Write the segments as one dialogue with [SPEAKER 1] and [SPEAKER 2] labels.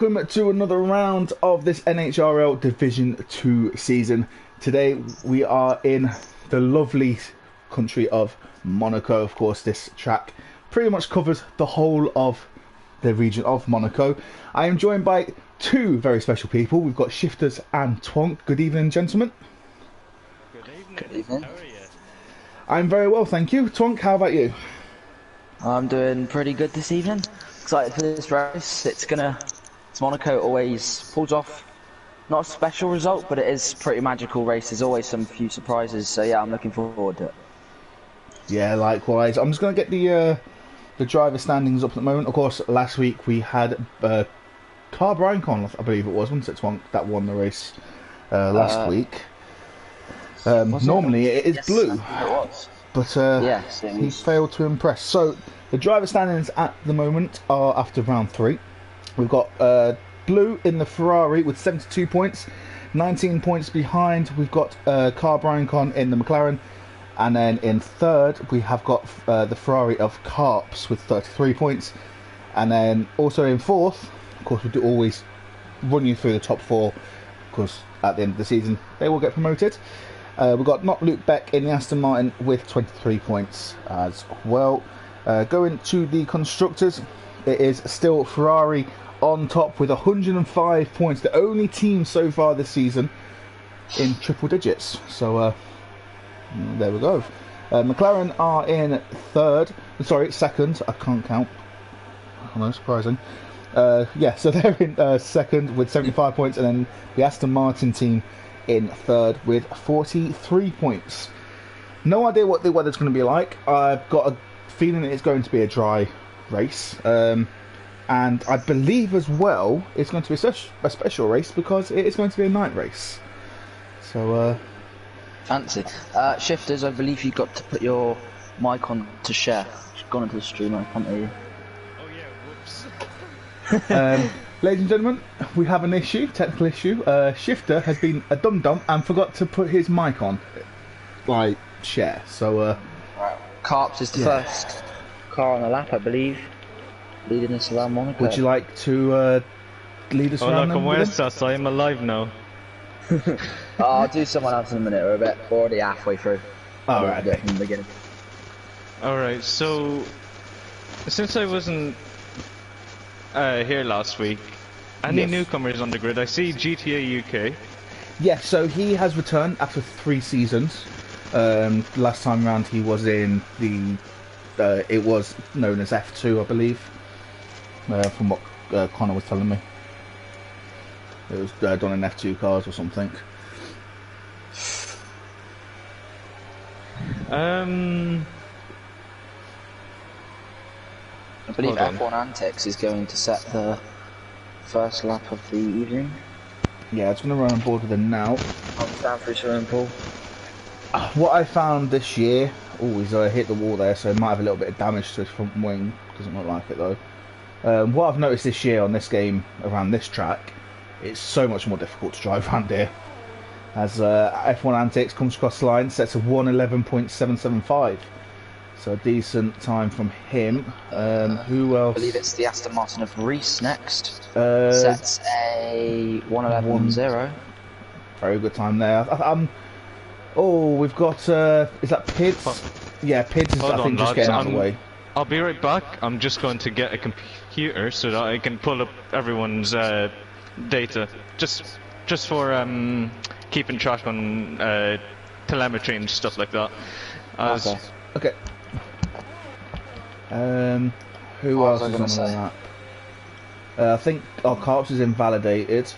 [SPEAKER 1] Welcome to another round of this Nhrl Division 2 season. Today we are in the lovely country of Monaco. Of course, this track pretty much covers the whole of the region of Monaco. I am joined by two very special people. We've got Shifters and Twonk. Good evening, gentlemen.
[SPEAKER 2] Good evening.
[SPEAKER 3] Good evening.
[SPEAKER 2] How are you?
[SPEAKER 1] I'm very well, thank you. Twonk, how about you?
[SPEAKER 3] I'm doing pretty good this evening. Excited for this race. It's Monaco always pulls off not a special result, but it is pretty magical race. There's always some few surprises. So yeah, I'm looking forward to it.
[SPEAKER 1] Yeah, likewise. I'm just going to get the driver standings up at the moment. Of course, last week we had Car Briancon, I believe it was, wasn't it, Twonk, that won the race last week. Normally it is blue,
[SPEAKER 3] I think it was.
[SPEAKER 1] but
[SPEAKER 3] Yes, it
[SPEAKER 1] he
[SPEAKER 3] was.
[SPEAKER 1] failed to impress. So the driver standings at the moment are after round 3. We've got blue in the Ferrari with 72 points, 19 points behind. We've got Car Briancon in the McLaren, and then in third we have got the Ferrari of Carps with 33 points, and then also in fourth, of course, we do always run you through the top 4, because at the end of the season they will get promoted. We've got Not Luke Beck in the Aston Martin with 23 points as well. Going to the constructors, it is still Ferrari on top with 105 points, the only team so far this season in triple digits. So there we go. McLaren are in second. I can't count. Oh, no, surprising. Yeah, so they're in second with 75 points, and then the Aston Martin team in third with 43 points. No idea what the weather's going to be like. I've got a feeling it's going to be a dry race, and I believe as well it's going to be a special race because it is going to be a night race. So
[SPEAKER 3] Fancy. Shifters, I believe you got to put your mic on to share. It's gone into the stream. I can't hear you.
[SPEAKER 2] Oh yeah, whoops.
[SPEAKER 1] ladies and gentlemen, we have an issue, technical issue. Shifter has been a dum-dum and forgot to put his mic on, like share. So
[SPEAKER 3] Right. Carps is the first car on the lap, I believe, leading us around Monaco.
[SPEAKER 1] would you like to lead us around
[SPEAKER 2] Hola,
[SPEAKER 1] them
[SPEAKER 2] ¿cómo
[SPEAKER 1] with him?
[SPEAKER 2] estás? I am alive now.
[SPEAKER 3] I'll do someone else in a minute. We're already halfway through.
[SPEAKER 1] Oh,
[SPEAKER 3] We'll
[SPEAKER 1] right,
[SPEAKER 3] do it
[SPEAKER 1] okay.
[SPEAKER 3] from the beginning.
[SPEAKER 2] Alright, so since I wasn't here last week, any
[SPEAKER 1] Yes.
[SPEAKER 2] newcomers on the grid? I see GTA UK.
[SPEAKER 1] Yeah, so he has returned after 3 seasons. Last time round he was in the it was known as F2, I believe, from what Connor was telling me. It was done in F2 cars or something.
[SPEAKER 3] I believe
[SPEAKER 2] Hold on.
[SPEAKER 3] F1 Antics is going to set the first lap of the evening.
[SPEAKER 1] Yeah, I'm just going to run on board with him now.
[SPEAKER 3] I'm down through swimming pool.
[SPEAKER 1] What I found this year, he's hit the wall there, so he might have a little bit of damage to his front wing. Doesn't look like it though. What I've noticed this year on this game around this track, it's so much more difficult to drive around here. As F1 Antics comes across the line, sets a 1:11.775. So a decent time from him. Who else?
[SPEAKER 3] I believe it's the Aston Martin of Reese next.
[SPEAKER 1] Uh,
[SPEAKER 3] Sets a 1:11.0.
[SPEAKER 1] Very good time there. We've got. Is that Pids? Yeah, Pids is,
[SPEAKER 2] Hold
[SPEAKER 1] I
[SPEAKER 2] on,
[SPEAKER 1] think, just
[SPEAKER 2] lads,
[SPEAKER 1] getting out of the way.
[SPEAKER 2] I'll be right back. I'm just going to get a computer so that I can pull up everyone's data. Just for keeping track on telemetry and stuff like that.
[SPEAKER 3] Okay.
[SPEAKER 1] Okay. Who
[SPEAKER 3] What
[SPEAKER 1] else
[SPEAKER 3] was I
[SPEAKER 1] is
[SPEAKER 3] gonna
[SPEAKER 1] on
[SPEAKER 3] say?
[SPEAKER 1] the map? I think our Carps is invalidated.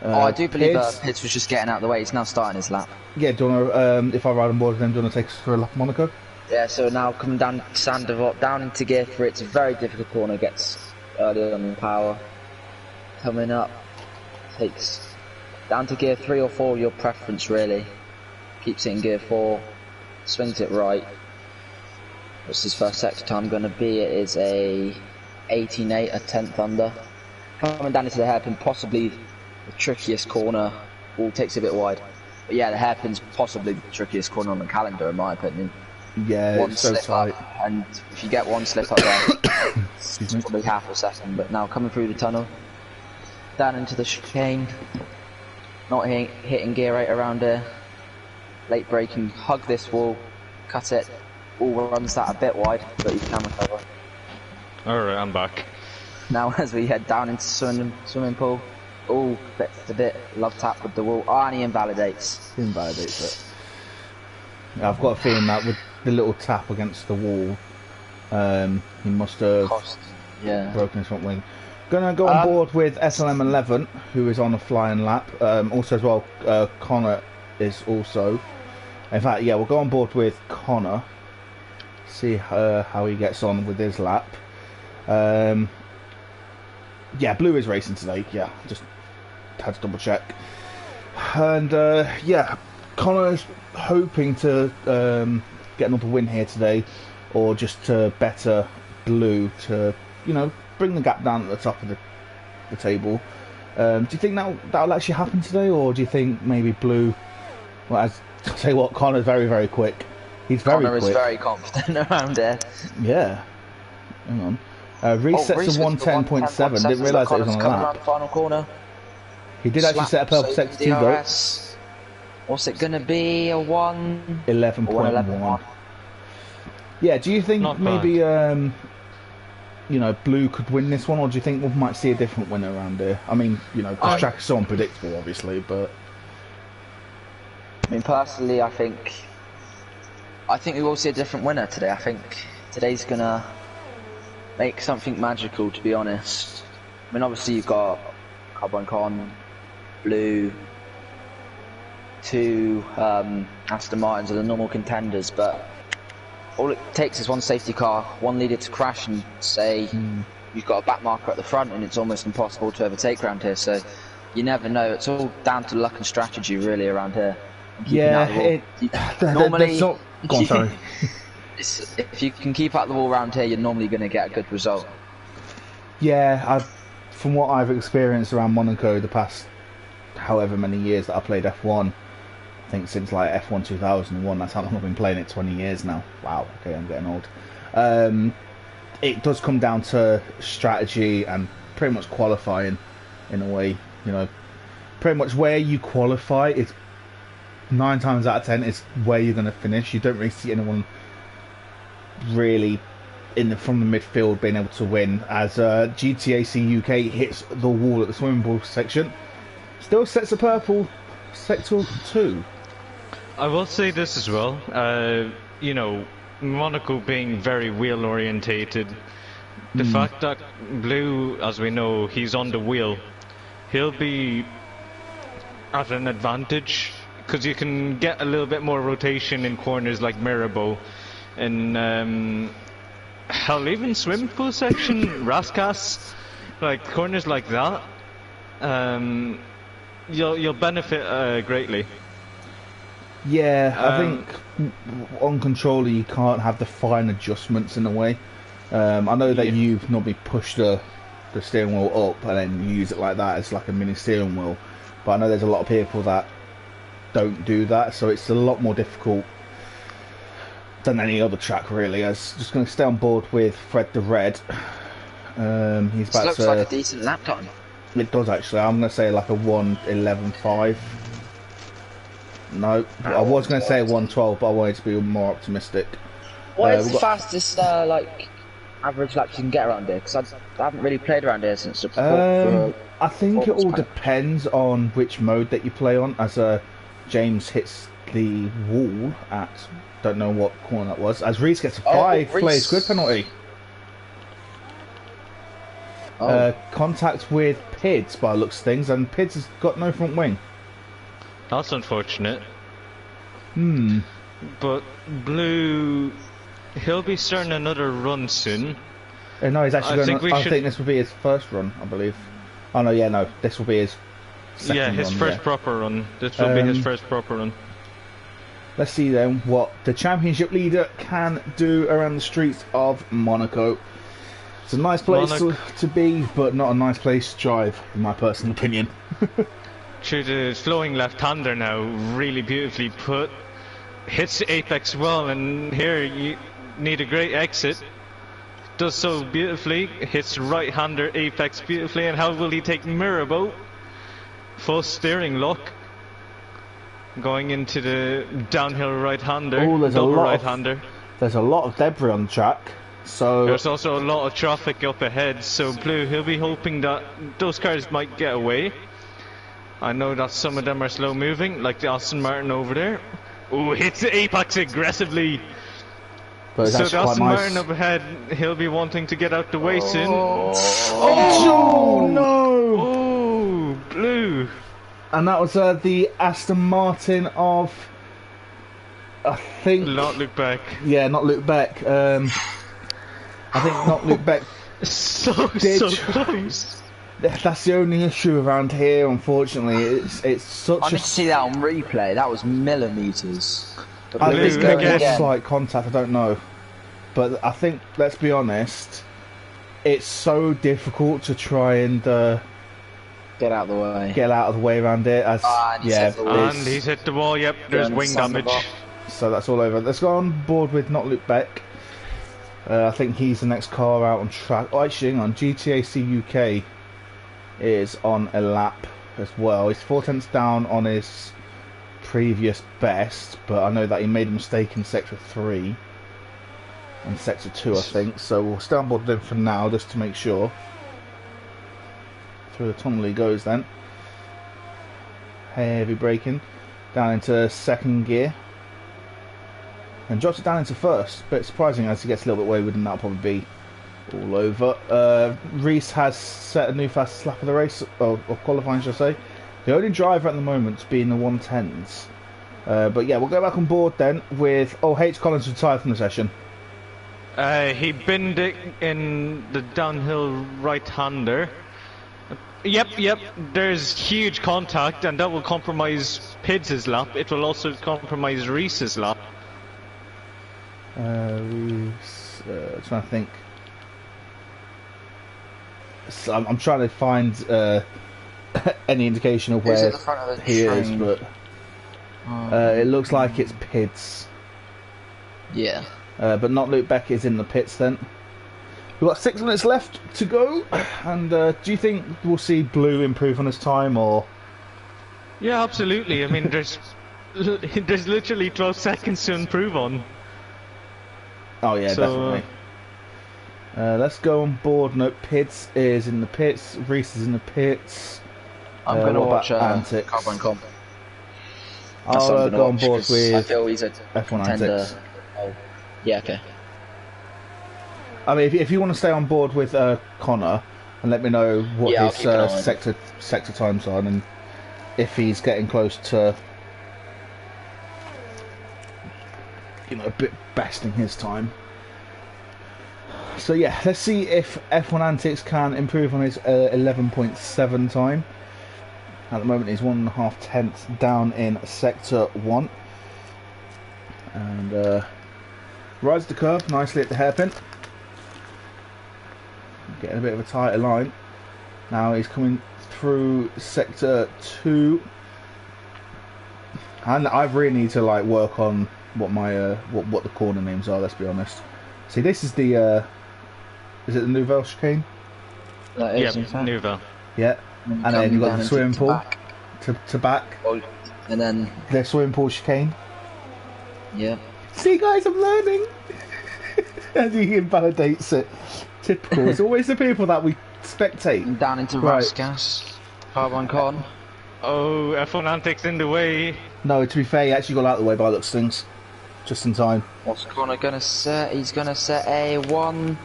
[SPEAKER 3] I do believe
[SPEAKER 1] Pids,
[SPEAKER 3] Pitts was just getting out of the way. He's now starting his lap.
[SPEAKER 1] yeah, do you wanna, if I ride on board with them, do you want to take us for a lap of Monaco?
[SPEAKER 3] Yeah, so now coming down Sandoval, down into gear 3. It's a very difficult corner. Gets early on the power. Coming up, takes down to gear 3 or 4. Your preference really. Keeps it in gear 4. Swings it right. What's his first sector time going to be? It is a 18.8, a 10th under. Coming down into the hairpin, possibly the trickiest corner. Ball takes it a bit wide. But yeah, the hairpin's possibly the trickiest corner on the calendar, in my opinion.
[SPEAKER 1] Yeah,
[SPEAKER 3] One
[SPEAKER 1] it's so
[SPEAKER 3] slip
[SPEAKER 1] tight.
[SPEAKER 3] up, and if you get one slip up there, it's probably half a second. But now coming through the tunnel, down into the chicane. Not hitting gear 8 around here. Late braking, hug this wall, cut it. All runs that a bit wide, but you can recover.
[SPEAKER 2] Alright, I'm back.
[SPEAKER 3] Now as we head down into swimming pool, all bits a bit love tap with the wall. Oh, and he invalidates.
[SPEAKER 1] He invalidates it. Yeah, I've got a feeling that with the little tap against the wall, he must have broken his front wing. Gonna go on board with SLM11, who is on a flying lap. Also as well, Connor is also. In fact, yeah, we'll go on board with Connor. See how he gets on with his lap. Yeah, Blue is racing today. Yeah, just had to double check. And yeah, Connor is hoping to get another win here today, or just to better Blue to, you know, bring the gap down at the top of the table. Do you think that'll actually happen today, or do you think maybe Blue? Well, as I tell you what, Connor's very, very quick. He's very
[SPEAKER 3] Connor
[SPEAKER 1] quick.
[SPEAKER 3] is very confident around here.
[SPEAKER 1] Yeah. Hang on. Resets to 110.7. Didn't realise that it was on a lap.
[SPEAKER 3] The final corner.
[SPEAKER 1] He did actually set a purple sector 2 though.
[SPEAKER 3] What's it gonna be? A
[SPEAKER 1] 11.1. Yeah. Do you think
[SPEAKER 2] Not
[SPEAKER 1] maybe you know, Blue could win this one, or do you think we might see a different winner around here? I mean, you know, this track is so unpredictable, obviously, but
[SPEAKER 3] I mean, personally, I think we will see a different winner today. I think today's gonna make something magical, to be honest. I mean, obviously you've got Carbon Con, Blue, 2 Aston Martins are the normal contenders, but all it takes is one safety car, one leader to crash and say you've got a back marker at the front, and it's almost impossible to overtake around here. So you never know. It's all down to luck and strategy, really, around here.
[SPEAKER 1] yeah,
[SPEAKER 3] normally,
[SPEAKER 1] go on, sorry.
[SPEAKER 3] if you can keep out the wall around here, you're normally going to get a good result.
[SPEAKER 1] Yeah, from what I've experienced around Monaco the past however many years that I played F1, I think since like F1 2001, that's how long I've been playing it, 20 years now. Wow, okay, I'm getting old. It does come down to strategy and pretty much qualifying in a way, you know. Pretty much where you qualify is 9 times out of 10 is where you're going to finish. You don't really see anyone really from the midfield being able to win, as GTAC UK hits the wall at the swimming pool section. Still sets a purple sector 2.
[SPEAKER 2] I will say this as well, you know, Monaco being very wheel orientated, the fact that Blue, as we know, he's on the wheel, he'll be at an advantage, because you can get a little bit more rotation in corners like Mirabeau, and hell, even swimming pool section, Raskas, like corners like that, you'll benefit greatly.
[SPEAKER 1] Yeah, I think on controller you can't have the fine adjustments in a way. I know that you've normally pushed the steering wheel up and then you use it like that as like a mini steering wheel, but I know there's a lot of people that don't do that, so it's a lot more difficult than any other track really. I was just going to stay on board with Fred the Red. He's about
[SPEAKER 3] looks like a decent lap time.
[SPEAKER 1] It does actually. I'm going to say like a 1:11.5. No, I was going to say 1:12, but I wanted to be more optimistic.
[SPEAKER 3] What is the fastest like average lap you can get around here? Because I haven't really played around here since the
[SPEAKER 1] I think it all depends on which mode that you play on. As James hits the wall at, don't know what corner that was, as Reese gets a 5 players grid penalty. Contact with Pids by the looks of things, and Pids has got no front wing.
[SPEAKER 2] That's unfortunate. But Blue, he'll be starting another run soon.
[SPEAKER 1] No, he's actually going. I think this will be his first run, I believe. Oh no, yeah, no, this will be his second
[SPEAKER 2] run. Yeah, his first proper run. This will be his first proper run.
[SPEAKER 1] Let's see then what the championship leader can do around the streets of Monaco. It's a nice place to be, but not a nice place to drive, in my personal opinion.
[SPEAKER 2] Through the flowing left-hander now, really beautifully put. Hits the apex well, and here you need a great exit. does so beautifully, hits right-hander apex beautifully, and how will he take mirror boat? Full steering lock. Going into the downhill right-hander,
[SPEAKER 1] Oh,
[SPEAKER 2] double right-hander.
[SPEAKER 1] There's a lot of debris on the track, so...
[SPEAKER 2] There's also a lot of traffic up ahead, so Blue, he'll be hoping that those cars might get away. I know that some of them are slow moving, like the Aston Martin over there. Ooh, hits the apex aggressively.
[SPEAKER 1] But it's
[SPEAKER 2] So the
[SPEAKER 1] actually quite
[SPEAKER 2] Aston
[SPEAKER 1] nice.
[SPEAKER 2] Martin up ahead, he'll be wanting to get out the way soon.
[SPEAKER 1] Oh, no!
[SPEAKER 2] Oh, Blue.
[SPEAKER 1] And that was the Aston Martin of... I think...
[SPEAKER 2] Not look back.
[SPEAKER 1] Yeah, not Luke Beck. I think not Luke Beck.
[SPEAKER 2] So close.
[SPEAKER 1] That's the only issue around here, unfortunately. It's such
[SPEAKER 3] I
[SPEAKER 1] a...
[SPEAKER 3] need to see that on replay. That was millimeters. But
[SPEAKER 1] I
[SPEAKER 3] Blue
[SPEAKER 1] think
[SPEAKER 3] is
[SPEAKER 2] Blue
[SPEAKER 1] there
[SPEAKER 3] going
[SPEAKER 2] again.
[SPEAKER 1] was
[SPEAKER 3] again.
[SPEAKER 1] slight contact, I don't know. But I think, let's be honest, it's so difficult to try and
[SPEAKER 3] Get out of the way.
[SPEAKER 1] get out of the way around it. As,
[SPEAKER 3] And he's
[SPEAKER 1] yeah,
[SPEAKER 3] hit the wall.
[SPEAKER 2] And he's hit the wall, yep, there's
[SPEAKER 3] Going
[SPEAKER 2] wing
[SPEAKER 3] sand
[SPEAKER 2] damage.
[SPEAKER 3] off.
[SPEAKER 1] so that's all over. Let's go on board with not Luke Beck. I think he's the next car out on track. Oh, actually, hang on. GTAC UK is on a lap as well. He's 4 tenths down on his previous best, but I know that he made a mistake in sector 3 and sector 2, I think. So we'll stay on board with him for now, just to make sure. Through the tunnel he goes then. Heavy braking down into second gear. And drops it down into first. Bit surprising as he gets a little bit wayward, and that'll probably be all over. Reese has set a new fastest lap of the race, or qualifying, should I say. The only driver at the moment being the 110s. But yeah, we'll go back on board then with... Oh, H. Collins retired from the session.
[SPEAKER 2] He binned it in the downhill right-hander. Yep, there's huge contact, and that will compromise Pids' lap. It will also compromise Reese's lap.
[SPEAKER 1] Reese... trying to think... So I'm trying to find any indication of
[SPEAKER 3] Who's
[SPEAKER 1] where
[SPEAKER 3] at the front of the
[SPEAKER 1] he is,
[SPEAKER 3] train?
[SPEAKER 1] but it looks like it's Pids.
[SPEAKER 3] Yeah.
[SPEAKER 1] But not Luke Beck is in the pits then. We've got 6 minutes left to go, and do you think we'll see Blue improve on his time, or...?
[SPEAKER 2] Yeah, absolutely. I mean, there's literally 12 seconds to improve on.
[SPEAKER 1] Oh yeah,
[SPEAKER 2] So,
[SPEAKER 1] definitely. Let's go on board. No, Pitts is in the pits. Reese is in the pits.
[SPEAKER 3] I'm going to
[SPEAKER 1] what
[SPEAKER 3] watch
[SPEAKER 1] about Antics?
[SPEAKER 3] Carbon Comp. That's
[SPEAKER 1] I'll
[SPEAKER 3] what I'm gonna
[SPEAKER 1] go on
[SPEAKER 3] watch,
[SPEAKER 1] board
[SPEAKER 3] 'cause I
[SPEAKER 1] with
[SPEAKER 3] feel he's a
[SPEAKER 1] F1
[SPEAKER 3] contender.
[SPEAKER 1] Antics.
[SPEAKER 3] Oh, yeah, okay.
[SPEAKER 1] I mean, if you want to stay on board with Connor, and let me know what
[SPEAKER 3] Yeah, I'll
[SPEAKER 1] his
[SPEAKER 3] keep an eye on it.
[SPEAKER 1] sector times are, and if he's getting close to, a bit besting his time. So yeah, let's see if F1 Antics can improve on his 11.7 time. At the moment, he's 1.5 tenths down in sector 1, and rides the curve nicely at the hairpin. Getting a bit of a tighter line. Now he's coming through sector 2, and I really need to work on what my what the corner names are. Let's be honest. See, this is the is it the Nhrl chicane?
[SPEAKER 3] That
[SPEAKER 2] Yep,
[SPEAKER 3] is, in fact.
[SPEAKER 2] Nhrl.
[SPEAKER 1] Yeah, and then you've got the swimming pool to back.
[SPEAKER 3] And then,
[SPEAKER 1] The swimming pool chicane.
[SPEAKER 3] yeah.
[SPEAKER 1] See, guys, I'm learning. As he invalidates it. Typical. It's always the people that we spectate.
[SPEAKER 3] And down into
[SPEAKER 1] Right.
[SPEAKER 3] Rasgas. Carbon Con.
[SPEAKER 2] Oh, F1 Antics in the way.
[SPEAKER 1] No, to be fair, he actually got out of the way by the looks of things. Just in time.
[SPEAKER 3] What's Connor going to set? He's going to set a 1.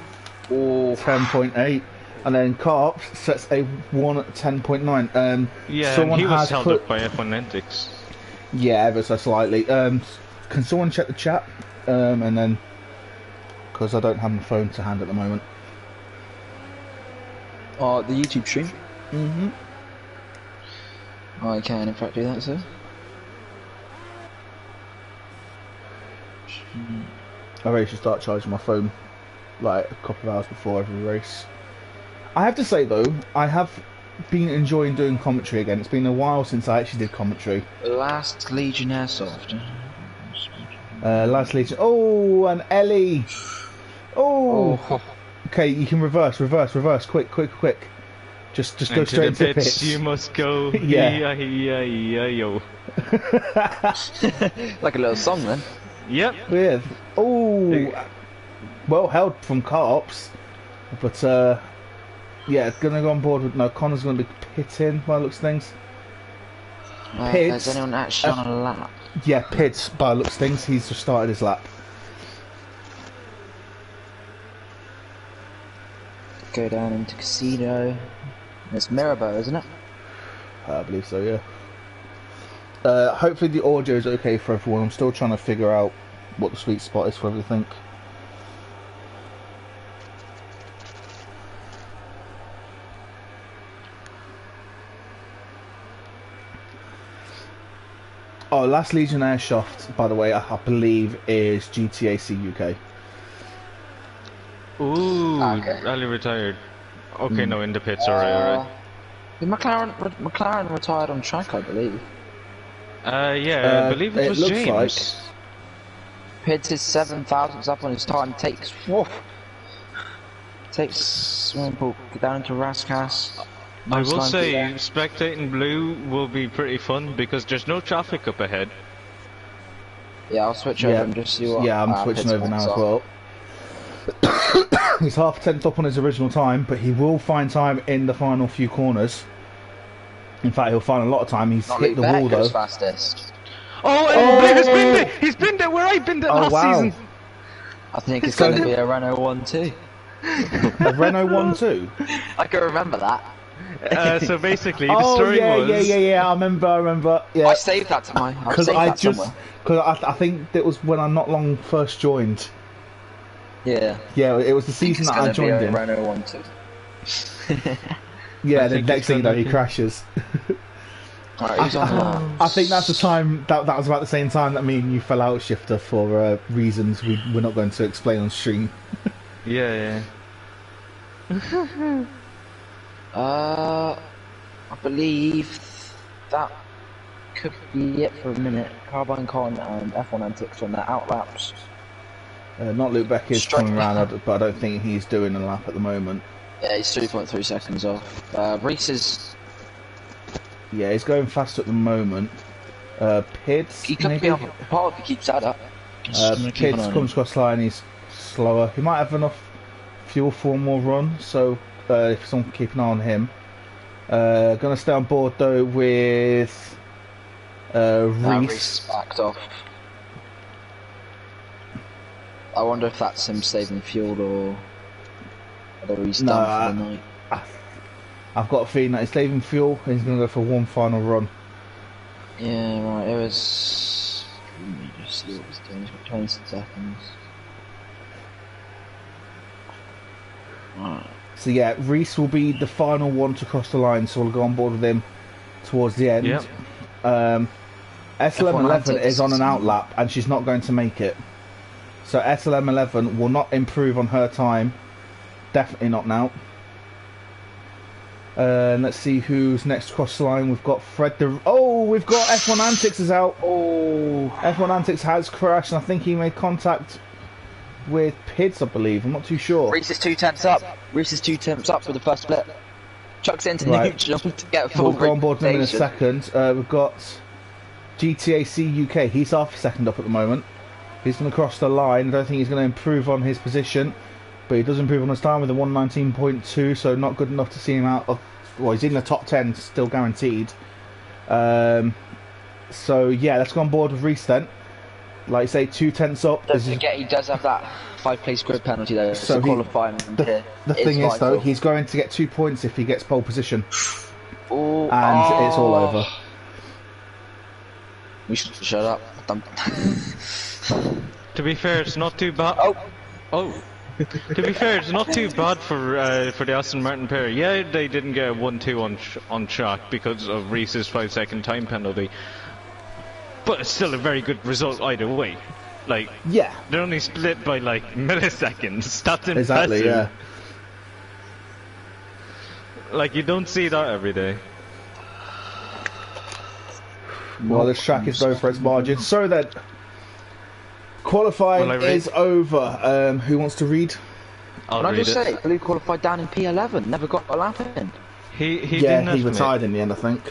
[SPEAKER 3] Oh,
[SPEAKER 1] 10.8. And then Carp sets a 1 at 10.9.
[SPEAKER 2] Yeah, and
[SPEAKER 1] someone
[SPEAKER 2] he was
[SPEAKER 1] has
[SPEAKER 2] held
[SPEAKER 1] put...
[SPEAKER 2] up by F1 Antics.
[SPEAKER 1] Yeah, ever so slightly. Can someone check the chat? And then... Because I don't have my phone to hand at the moment.
[SPEAKER 3] the YouTube stream.
[SPEAKER 1] Mm-hmm.
[SPEAKER 3] I can, in fact, do that, sir.
[SPEAKER 1] I really should start charging my phone a couple of hours before every race. I have to say though, I have been enjoying doing commentary again. It's been a while since I actually did commentary.
[SPEAKER 3] Last Legion Airsoft.
[SPEAKER 1] Last Legion. Oh, and Ellie. Oh, Okay, you can reverse, quick. Just go
[SPEAKER 2] Into
[SPEAKER 1] straight
[SPEAKER 2] the
[SPEAKER 1] into the
[SPEAKER 2] pits,
[SPEAKER 1] pits.
[SPEAKER 2] you must go.
[SPEAKER 1] Yeah.
[SPEAKER 2] Yo.
[SPEAKER 3] Like a little song then.
[SPEAKER 2] Yep.
[SPEAKER 1] Weird. Oh, well held from Carps, but yeah, gonna go on board with no. Connor's gonna be pitting by the looks of things.
[SPEAKER 3] Is anyone actually on a lap?
[SPEAKER 1] Yeah, Pids by the looks of things. He's just started his lap.
[SPEAKER 3] Go down into Casino. It's Mirabeau, isn't it?
[SPEAKER 1] I believe so, yeah. Hopefully the audio is okay for everyone. I'm still trying to figure out what the sweet spot is for everything. Oh, Last Legion Airshaft, by the way, I believe is GTAC UK.
[SPEAKER 2] Ooh,
[SPEAKER 3] Okay.
[SPEAKER 2] Rally retired. Okay, no, in the pits, alright.
[SPEAKER 3] McLaren retired on track, I believe.
[SPEAKER 2] Yeah, I believe it was
[SPEAKER 1] looks
[SPEAKER 2] James.
[SPEAKER 1] like.
[SPEAKER 3] Pids his 7,000s up on his time. Takes swimming pool down to Raskas.
[SPEAKER 2] I will
[SPEAKER 3] Nice
[SPEAKER 2] say,
[SPEAKER 3] line.
[SPEAKER 2] spectating blue will be pretty fun because there's no traffic up ahead.
[SPEAKER 3] Yeah, I'll switch over and just see what.
[SPEAKER 1] Yeah, I'm switching
[SPEAKER 3] Pids
[SPEAKER 1] over now
[SPEAKER 3] wants
[SPEAKER 1] as
[SPEAKER 3] are.
[SPEAKER 1] well. He's half a tenth up on his original time, but he will find time in the final few corners. In fact, he'll find a lot of time. He's
[SPEAKER 3] Not
[SPEAKER 1] hit the
[SPEAKER 3] Luke
[SPEAKER 1] wall
[SPEAKER 3] Beck
[SPEAKER 1] though.
[SPEAKER 3] goes fastest.
[SPEAKER 2] Oh, and Blue has been there! He's been there where I been there last
[SPEAKER 1] wow.
[SPEAKER 2] season!
[SPEAKER 3] I think it's
[SPEAKER 1] So-
[SPEAKER 3] going to be a Renault 1-2.
[SPEAKER 1] A Renault 1-2.
[SPEAKER 3] I can remember that.
[SPEAKER 2] So basically, the
[SPEAKER 1] Oh
[SPEAKER 2] story
[SPEAKER 1] yeah,
[SPEAKER 2] was...
[SPEAKER 1] yeah. I remember. Yeah,
[SPEAKER 3] I saved that to my. I've
[SPEAKER 1] because
[SPEAKER 3] saved that somewhere.
[SPEAKER 1] I think it was when I not long first joined.
[SPEAKER 3] Yeah.
[SPEAKER 1] Yeah, it was the
[SPEAKER 3] I think
[SPEAKER 1] season
[SPEAKER 3] it's
[SPEAKER 1] that I
[SPEAKER 3] gonna
[SPEAKER 1] joined
[SPEAKER 3] be a
[SPEAKER 1] in.
[SPEAKER 3] Renault 1-2.
[SPEAKER 1] Yeah,
[SPEAKER 2] I
[SPEAKER 1] the
[SPEAKER 2] think
[SPEAKER 1] next
[SPEAKER 2] it's
[SPEAKER 1] thing you know,
[SPEAKER 2] gonna
[SPEAKER 1] he
[SPEAKER 2] be-
[SPEAKER 1] crashes.
[SPEAKER 3] Alright, who's on that?
[SPEAKER 1] I think that's the time that was about the same time that me and you fell out, Shifter, for reasons we're not going to explain on stream.
[SPEAKER 2] Yeah.
[SPEAKER 3] I believe that could be it for a minute. Carbine Con and F1 Antics on their outlaps.
[SPEAKER 1] Not Luke Beck is
[SPEAKER 3] Straight-
[SPEAKER 1] coming around, but I don't think he's doing a lap at the moment.
[SPEAKER 3] Yeah, he's 3.3 seconds off. Reese is.
[SPEAKER 1] Yeah, he's going fast at the moment. Pids,
[SPEAKER 3] He could
[SPEAKER 1] maybe?
[SPEAKER 3] be on the pod if he keeps that up. Just gonna keep an eye
[SPEAKER 1] Pids
[SPEAKER 3] on
[SPEAKER 1] comes
[SPEAKER 3] him.
[SPEAKER 1] across the line, he's slower. He might have enough fuel for one more run, so if someone can keep an eye on him. Gonna stay on board though with
[SPEAKER 3] Reese
[SPEAKER 1] Reese.
[SPEAKER 3] backed off. I wonder if that's him saving fuel or whether he's
[SPEAKER 1] No,
[SPEAKER 3] done for the night.
[SPEAKER 1] I've got a feeling that he's saving fuel and he's gonna go for one final run.
[SPEAKER 3] Yeah, right, it was. Let me just see what he's doing. He's got 20 seconds. Right.
[SPEAKER 1] So yeah, Reese will be the final one to cross the line, so we'll go on board with him towards the end.
[SPEAKER 2] Yep.
[SPEAKER 1] SLM11 is on an outlap and she's not going to make it. So SLM11 will not improve on her time. Definitely not now. Let's see who's next across the line. We've got Fred the... Oh, we've got F1 Antics is out. Oh, F1 Antics has crashed and I think he made contact with Pids, I believe. I'm not too sure.
[SPEAKER 3] Reese is 2 tenths up. Reese is 2 tenths up for the first split. Chucks into
[SPEAKER 1] Right.
[SPEAKER 3] neutral to get a full
[SPEAKER 1] We'll go on board with him in a
[SPEAKER 3] rotation.
[SPEAKER 1] second. We've got GTAC UK. He's half second up at the moment. He's going to cross the line. I don't think he's going to improve on his position, but he does improve on his time with a 119.2, so not good enough to see him out of... Well, he's in the top 10, still guaranteed. So yeah, let's go on board with Reese then. Like you say, 2 tenths up.
[SPEAKER 3] Don't
[SPEAKER 1] This is-
[SPEAKER 3] forget he does have that 5-place grid penalty though,
[SPEAKER 1] So
[SPEAKER 3] so
[SPEAKER 1] he-
[SPEAKER 3] qualifying
[SPEAKER 1] the thing is though, he's going to get 2 points if he gets pole position,
[SPEAKER 3] Ooh,
[SPEAKER 1] and it's all over.
[SPEAKER 3] We should shut up.
[SPEAKER 2] To be fair, it's not too bad. Oh. To be fair, it's not too bad for the Aston Martin pair. Yeah, they didn't get a 1-2 on track because of Reese's 5-second time penalty, but it's still a very good result either way. Like,
[SPEAKER 1] Yeah,
[SPEAKER 2] they're only split by like milliseconds. That's impressive.
[SPEAKER 1] exactly. Yeah.
[SPEAKER 2] Like, you don't see that every day.
[SPEAKER 1] Well, this track is going for its margin. So then, qualifying
[SPEAKER 2] Will I read?
[SPEAKER 1] is over. Who wants to read?
[SPEAKER 2] I'll
[SPEAKER 3] Can I
[SPEAKER 2] read
[SPEAKER 3] just
[SPEAKER 2] it.
[SPEAKER 3] say, Blue qualified down in P11, never got a lap in.
[SPEAKER 2] He
[SPEAKER 1] Yeah,
[SPEAKER 2] didn't
[SPEAKER 1] he
[SPEAKER 2] estimate.
[SPEAKER 1] retired in the end, I think.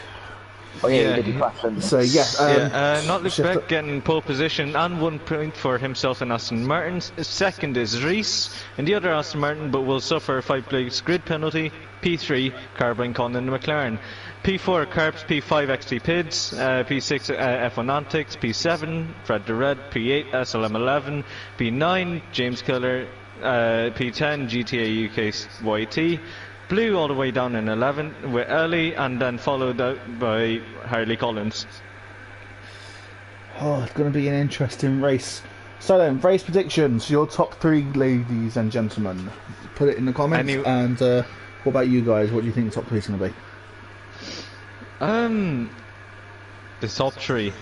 [SPEAKER 3] Oh yeah,
[SPEAKER 2] Yeah,
[SPEAKER 3] he did crash, didn't he?
[SPEAKER 1] So yeah,
[SPEAKER 2] not Luke
[SPEAKER 1] Shifter-
[SPEAKER 2] Beck getting pole position and 1 point for himself and Aston Martin. Second is Reese and the other Aston Martin, but will suffer a 5-place grid penalty. P3, Carbine Condon McLaren. P4, Carps, P5, XT Pids, P6, F1 Antics, P7, Fred the Red, P8, SLM11, P9, James Killer, P10, GTA UK YT. Blue all the way down in 11 with Early, and then followed out by Harley Collins.
[SPEAKER 1] Oh, it's going to be an interesting race. So then, race predictions. Your top 3, ladies and gentlemen. Put it in the comments. And what about you guys? What do you think the top 3 is going to be?
[SPEAKER 2] The top 3.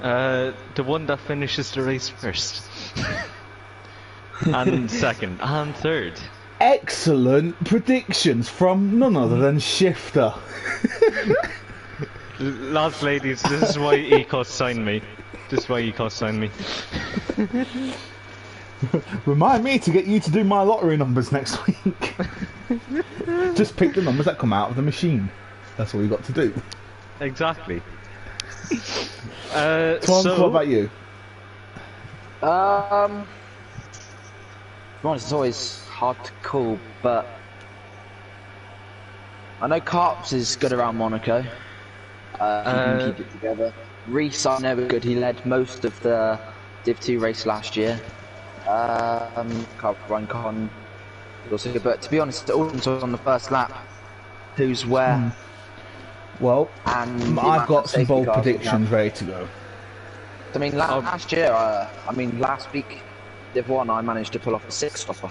[SPEAKER 2] The one that finishes the race first. And second, and third.
[SPEAKER 1] Excellent predictions from none other than Shifter.
[SPEAKER 2] Lads, ladies, this is why Ecos signed me. This is why Ecos signed me.
[SPEAKER 1] Remind me to get you to do my lottery numbers next week. Just pick the numbers that come out of the machine. That's all you got to do.
[SPEAKER 2] Exactly.
[SPEAKER 1] Tom,
[SPEAKER 2] So,
[SPEAKER 1] what about you?
[SPEAKER 3] To be honest, it's always hard to call, but I know Carps is good around Monaco. He can keep it together. Reese, I know, is good. He led most of the Div 2 race last year. Ryan Con was also good, but to be honest, it all was on the first lap. Who's where?
[SPEAKER 1] Well,
[SPEAKER 3] And
[SPEAKER 1] I've got some bold
[SPEAKER 3] cars
[SPEAKER 1] predictions ready to go.
[SPEAKER 3] I mean, last year, last week, Div 1, I managed to pull off a 6-stopper.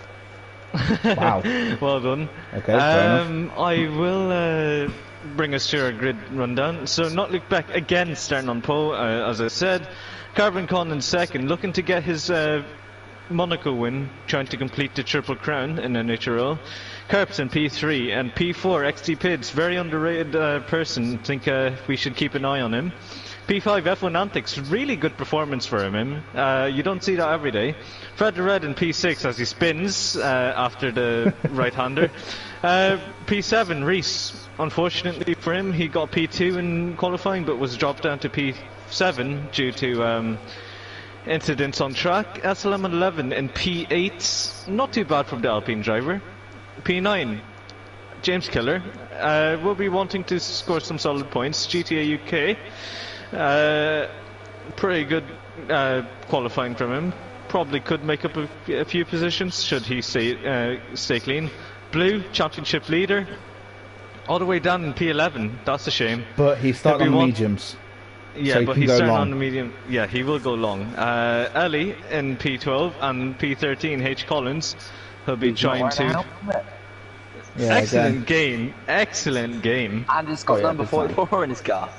[SPEAKER 1] Wow.
[SPEAKER 2] well done.
[SPEAKER 1] Okay, fair enough.
[SPEAKER 2] I will bring us to our grid rundown. So, not Luke Beck again starting on pole, as I said. Carbon Con in second, looking to get his Monaco win, trying to complete the Triple Crown in Nhrl. Carps in P3 and P4, XT Pids, very underrated person. Think we should keep an eye on him. P5, F1 Antics, really good performance for him. You don't see that every day. Fred the Red in P6 as he spins after the right-hander. P7, Reese. Unfortunately for him, he got P2 in qualifying, but was dropped down to P7 due to incidents on track. SLM11 in P8, not too bad from the Alpine driver. P9, James Killer, will be wanting to score some solid points. GTA UK, pretty good qualifying from him. Probably could make up a few positions should he stay clean. Blue, championship leader, all the way down in P11. That's a shame.
[SPEAKER 1] But he started on the mediums.
[SPEAKER 2] Yeah,
[SPEAKER 1] so
[SPEAKER 2] but he's starting on the medium. Yeah, he will go long. Ellie in P12 and P13, H. Collins. He'll be trying to...
[SPEAKER 1] Yeah,
[SPEAKER 2] excellent game. Excellent game.
[SPEAKER 3] And he's got number 44 in his car.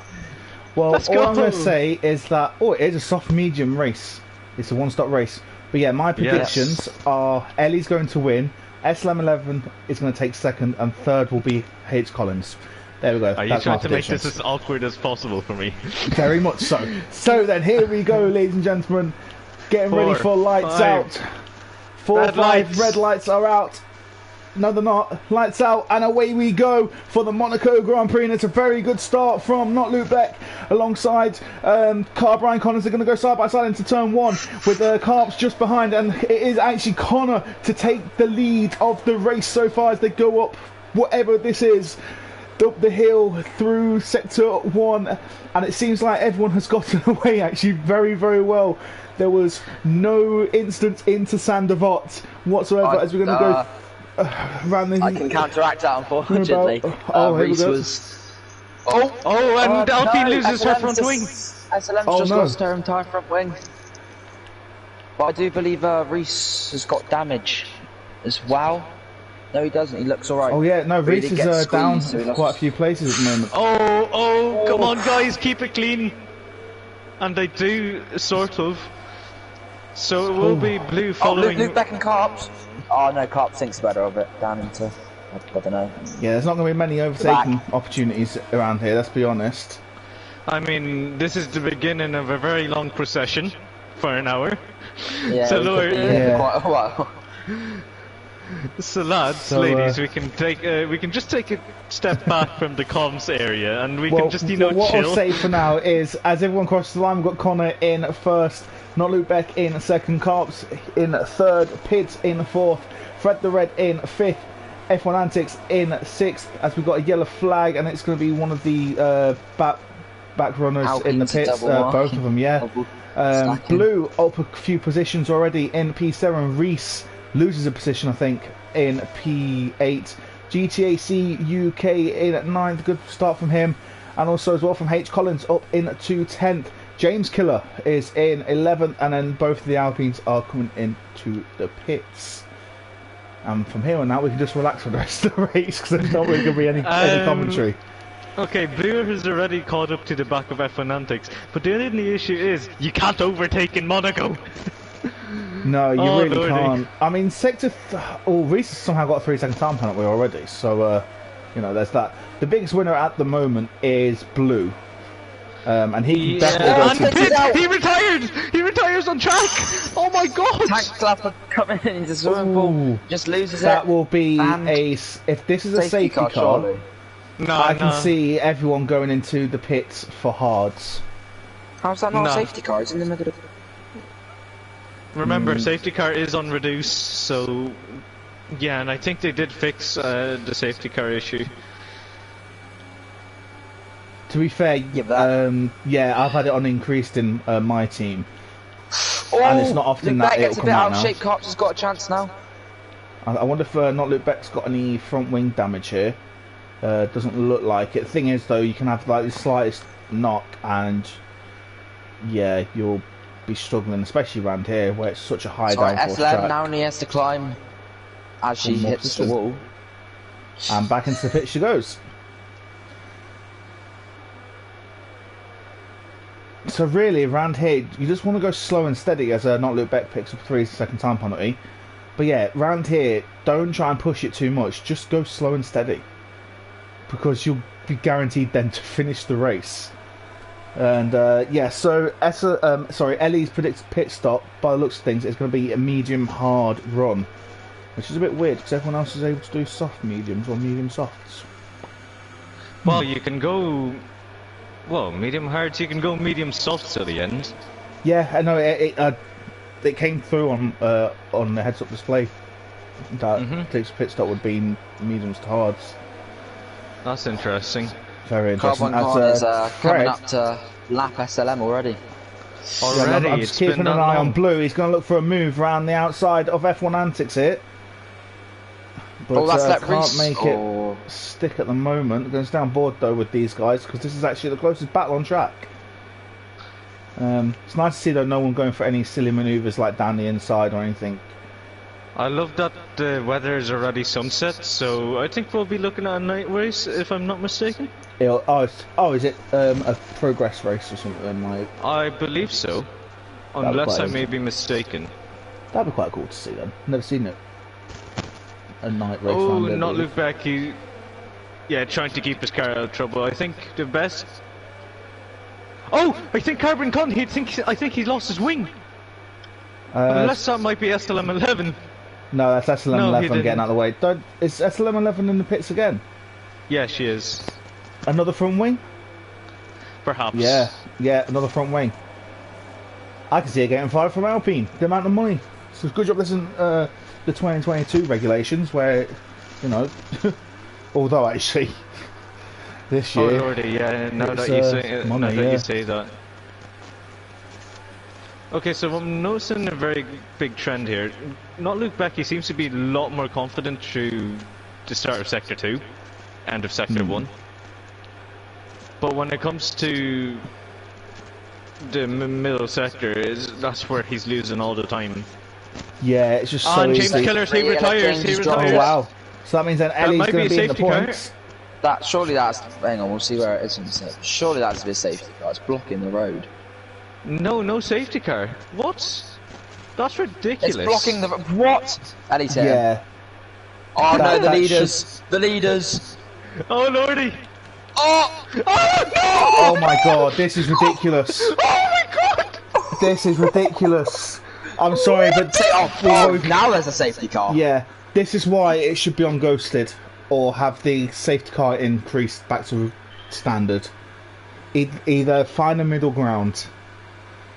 [SPEAKER 1] Well, all I'm going to say is that... Oh, it is a soft medium race. It's a one-stop race. But yeah, my predictions are Ellie's going to win, SLM11 is going to take second, and third will be H. Collins. There we go.
[SPEAKER 2] Are you trying to make this as awkward as possible for me?
[SPEAKER 1] Very much so. So then, here we go, ladies and gentlemen. Getting ready for lights out. 4, 5 red lights are out. No, they're not. Lights out, and away we go for the Monaco Grand Prix. And it's a very good start from not Luke Beck alongside Brian Connors. Are going to go side by side into turn 1 with Carps just behind, and it is actually Connor to take the lead of the race so far as they go up whatever this is, up the hill through sector 1, and it seems like everyone has gotten away actually very, very well. There was no instance into Sandevot whatsoever as we're going to go around the...
[SPEAKER 3] I can counteract that, unfortunately. Reese was...
[SPEAKER 2] and Alpine loses her front wing.
[SPEAKER 3] SLM's just lost her entire front wing. But I do believe Reese has got damage as well. No, he doesn't. He looks alright.
[SPEAKER 1] Oh yeah, no, Reese is down quite a few places at the moment.
[SPEAKER 2] Come on guys, keep it clean. And they do, sort of. So it will be Blue following...
[SPEAKER 3] Luke Beck and Carps. Oh no, Carps thinks better of it, down into... I don't know.
[SPEAKER 1] Yeah, there's not going to be many overtaking opportunities around here, let's be honest.
[SPEAKER 2] I mean, this is the beginning of a very long procession for an hour.
[SPEAKER 3] Yeah,
[SPEAKER 2] so
[SPEAKER 3] quite a while.
[SPEAKER 2] So lads,
[SPEAKER 1] So,
[SPEAKER 2] ladies, we can just take a step back from the comms area and we
[SPEAKER 1] Well,
[SPEAKER 2] can just
[SPEAKER 1] what
[SPEAKER 2] chill.
[SPEAKER 1] I'll say for now is, as everyone crosses the line, we've got Connor in first, Not Luke Beck in second, Carps in third, Pids in fourth, Fred the Red in fifth, F1 Antics in sixth, as we've got a yellow flag, and it's going to be one of the back runners in the
[SPEAKER 3] Alpine's
[SPEAKER 1] pits,
[SPEAKER 3] double
[SPEAKER 1] both of them, yeah.
[SPEAKER 3] Double stacking.
[SPEAKER 1] Blue up a few positions already in P7. Reese loses a position, I think, in P8. GTAC UK in at 9th, good start from him. And also as well from H. Collins up in to 10th. James Killer is in 11th, and then both of the Alpines are coming into the pits. And from here on out, we can just relax for the rest of the race, because there's not really going to be any commentary.
[SPEAKER 2] Okay, Blue has already caught up to the back of F1 Antics, but the only issue is you can't overtake in Monaco.
[SPEAKER 1] No, you really
[SPEAKER 2] lordy.
[SPEAKER 1] can't. I mean, Reese has somehow got a 3-second time penalty already, so, you know, there's that. The biggest winner at the moment is Blue. And he can definitely go to...
[SPEAKER 2] He retired! He retires on track! Oh my god!
[SPEAKER 3] Tank Clapper coming into the swimming pool, just loses
[SPEAKER 1] that
[SPEAKER 3] it.
[SPEAKER 1] will be
[SPEAKER 3] And
[SPEAKER 1] if this is a safety car,
[SPEAKER 3] surely.
[SPEAKER 2] No,
[SPEAKER 1] I can see everyone going into the pits for hards.
[SPEAKER 3] How's that not
[SPEAKER 2] No.
[SPEAKER 3] a safety car? It's in the middle of...
[SPEAKER 2] Remember, safety car is on reduce, so... Yeah, and I think they did fix the safety car issue.
[SPEAKER 1] To be fair,
[SPEAKER 3] Yeah,
[SPEAKER 1] yeah, I've had it on increased in my team.
[SPEAKER 3] Oh,
[SPEAKER 1] And it's not often
[SPEAKER 3] Luke
[SPEAKER 1] that
[SPEAKER 3] Beck gets
[SPEAKER 1] it'll
[SPEAKER 3] a bit
[SPEAKER 1] come out
[SPEAKER 3] out of
[SPEAKER 1] now.
[SPEAKER 3] shape. Carps has got a chance now.
[SPEAKER 1] I wonder if Not Luke Beck's got any front wing damage here. Doesn't look like it. The thing is, though, you can have like the slightest knock, and yeah, you'll be struggling, especially around here where it's such a high
[SPEAKER 3] Sorry,
[SPEAKER 1] downforce
[SPEAKER 3] SLM
[SPEAKER 1] track.
[SPEAKER 3] now only has to climb as she
[SPEAKER 1] One more
[SPEAKER 3] hits the
[SPEAKER 1] position.
[SPEAKER 3] wall.
[SPEAKER 1] And back into the pit she goes. So really, around here, you just want to go slow and steady as Not Luke Beck picks up a 3-second time penalty. But yeah, around here, don't try and push it too much. Just go slow and steady, because you'll be guaranteed then to finish the race. And yeah, so Ellie's predicted pit stop, by the looks of things, is going to be a medium hard run, which is a bit weird because everyone else is able to do soft mediums or medium softs.
[SPEAKER 2] Well, you can go... Well, medium hards, you can go medium softs at the end.
[SPEAKER 1] Yeah, I know it came through on the heads-up display that Dick's pit stop would be mediums to hards.
[SPEAKER 2] That's interesting.
[SPEAKER 1] Very interesting.
[SPEAKER 3] Carbon Con is
[SPEAKER 1] Fred,
[SPEAKER 3] coming up to lap SLM already.
[SPEAKER 2] Already,
[SPEAKER 1] I'm
[SPEAKER 2] it's
[SPEAKER 1] just
[SPEAKER 2] been
[SPEAKER 1] keeping
[SPEAKER 2] that
[SPEAKER 1] an eye on
[SPEAKER 2] long.
[SPEAKER 1] Blue. He's going to look for a move around the outside of F1 Antics here. But
[SPEAKER 3] Oh, that's that
[SPEAKER 1] can't
[SPEAKER 3] Reese.
[SPEAKER 1] make it stick at the moment. Going to stay on board though with these guys, because this is actually the closest battle on track. It's nice to see though no one going for any silly manoeuvres like down the inside or anything.
[SPEAKER 2] I love that the weather is already sunset, so I think we'll be looking at a night race, if I'm not mistaken.
[SPEAKER 1] Is it a progress race or something like?
[SPEAKER 2] I believe so, unless I may be mistaken.
[SPEAKER 1] That'd be quite cool to see then. Never seen it. A night race.
[SPEAKER 2] Oh,
[SPEAKER 1] round
[SPEAKER 2] not
[SPEAKER 1] Italy.
[SPEAKER 2] Luke Beck. Yeah, trying to keep his car out of trouble. I think the best. Oh, I think Carbon Con. I think he lost his wing. Unless that might be SLM11.
[SPEAKER 1] No, that's SLM11
[SPEAKER 2] No, he
[SPEAKER 1] getting
[SPEAKER 2] didn't.
[SPEAKER 1] out of the way. Is SLM11 in the pits again?
[SPEAKER 2] Yeah, she is.
[SPEAKER 1] Another front wing?
[SPEAKER 2] Perhaps.
[SPEAKER 1] Yeah, another front wing. I can see her getting fired from Alpine. The amount of money. So good job this isn't the 2022 regulations where, you know, although actually this
[SPEAKER 2] Oh
[SPEAKER 1] year.
[SPEAKER 2] lordy, yeah. Now
[SPEAKER 1] it's,
[SPEAKER 2] that you say,
[SPEAKER 1] money,
[SPEAKER 2] now that
[SPEAKER 1] yeah.
[SPEAKER 2] you say that. Okay, so I'm noticing a very big trend here. Not Luke Becky seems to be a lot more confident through the start of Sector 2, end of Sector 1. But when it comes to the middle sector, that's where he's losing all the time.
[SPEAKER 1] Yeah, it's just so
[SPEAKER 2] And James
[SPEAKER 1] easy.
[SPEAKER 2] Killer, he retires, he
[SPEAKER 3] James
[SPEAKER 2] retires.
[SPEAKER 1] Oh wow. So that means then Ellie's
[SPEAKER 2] might
[SPEAKER 1] going
[SPEAKER 2] be
[SPEAKER 1] to
[SPEAKER 2] a
[SPEAKER 1] be in the
[SPEAKER 2] safety car.
[SPEAKER 1] points.
[SPEAKER 3] Surely that's. Hang on, we'll see where it is in a sec. Surely that's a safety car. It's blocking the road.
[SPEAKER 2] No safety car. What? That's ridiculous.
[SPEAKER 3] It's blocking the. What? Ellie's here.
[SPEAKER 1] Yeah.
[SPEAKER 3] Oh no, the
[SPEAKER 1] that
[SPEAKER 3] leaders. The leaders.
[SPEAKER 2] Oh lordy!
[SPEAKER 3] Oh!
[SPEAKER 2] Oh no!
[SPEAKER 1] Oh my god, this is ridiculous.
[SPEAKER 2] Oh my god!
[SPEAKER 1] This is ridiculous. I'm sorry, but
[SPEAKER 3] Oh, now there's a safety car.
[SPEAKER 1] yeah, This is why it should be on ghosted, or have the safety car increased back to standard. Either find a middle ground.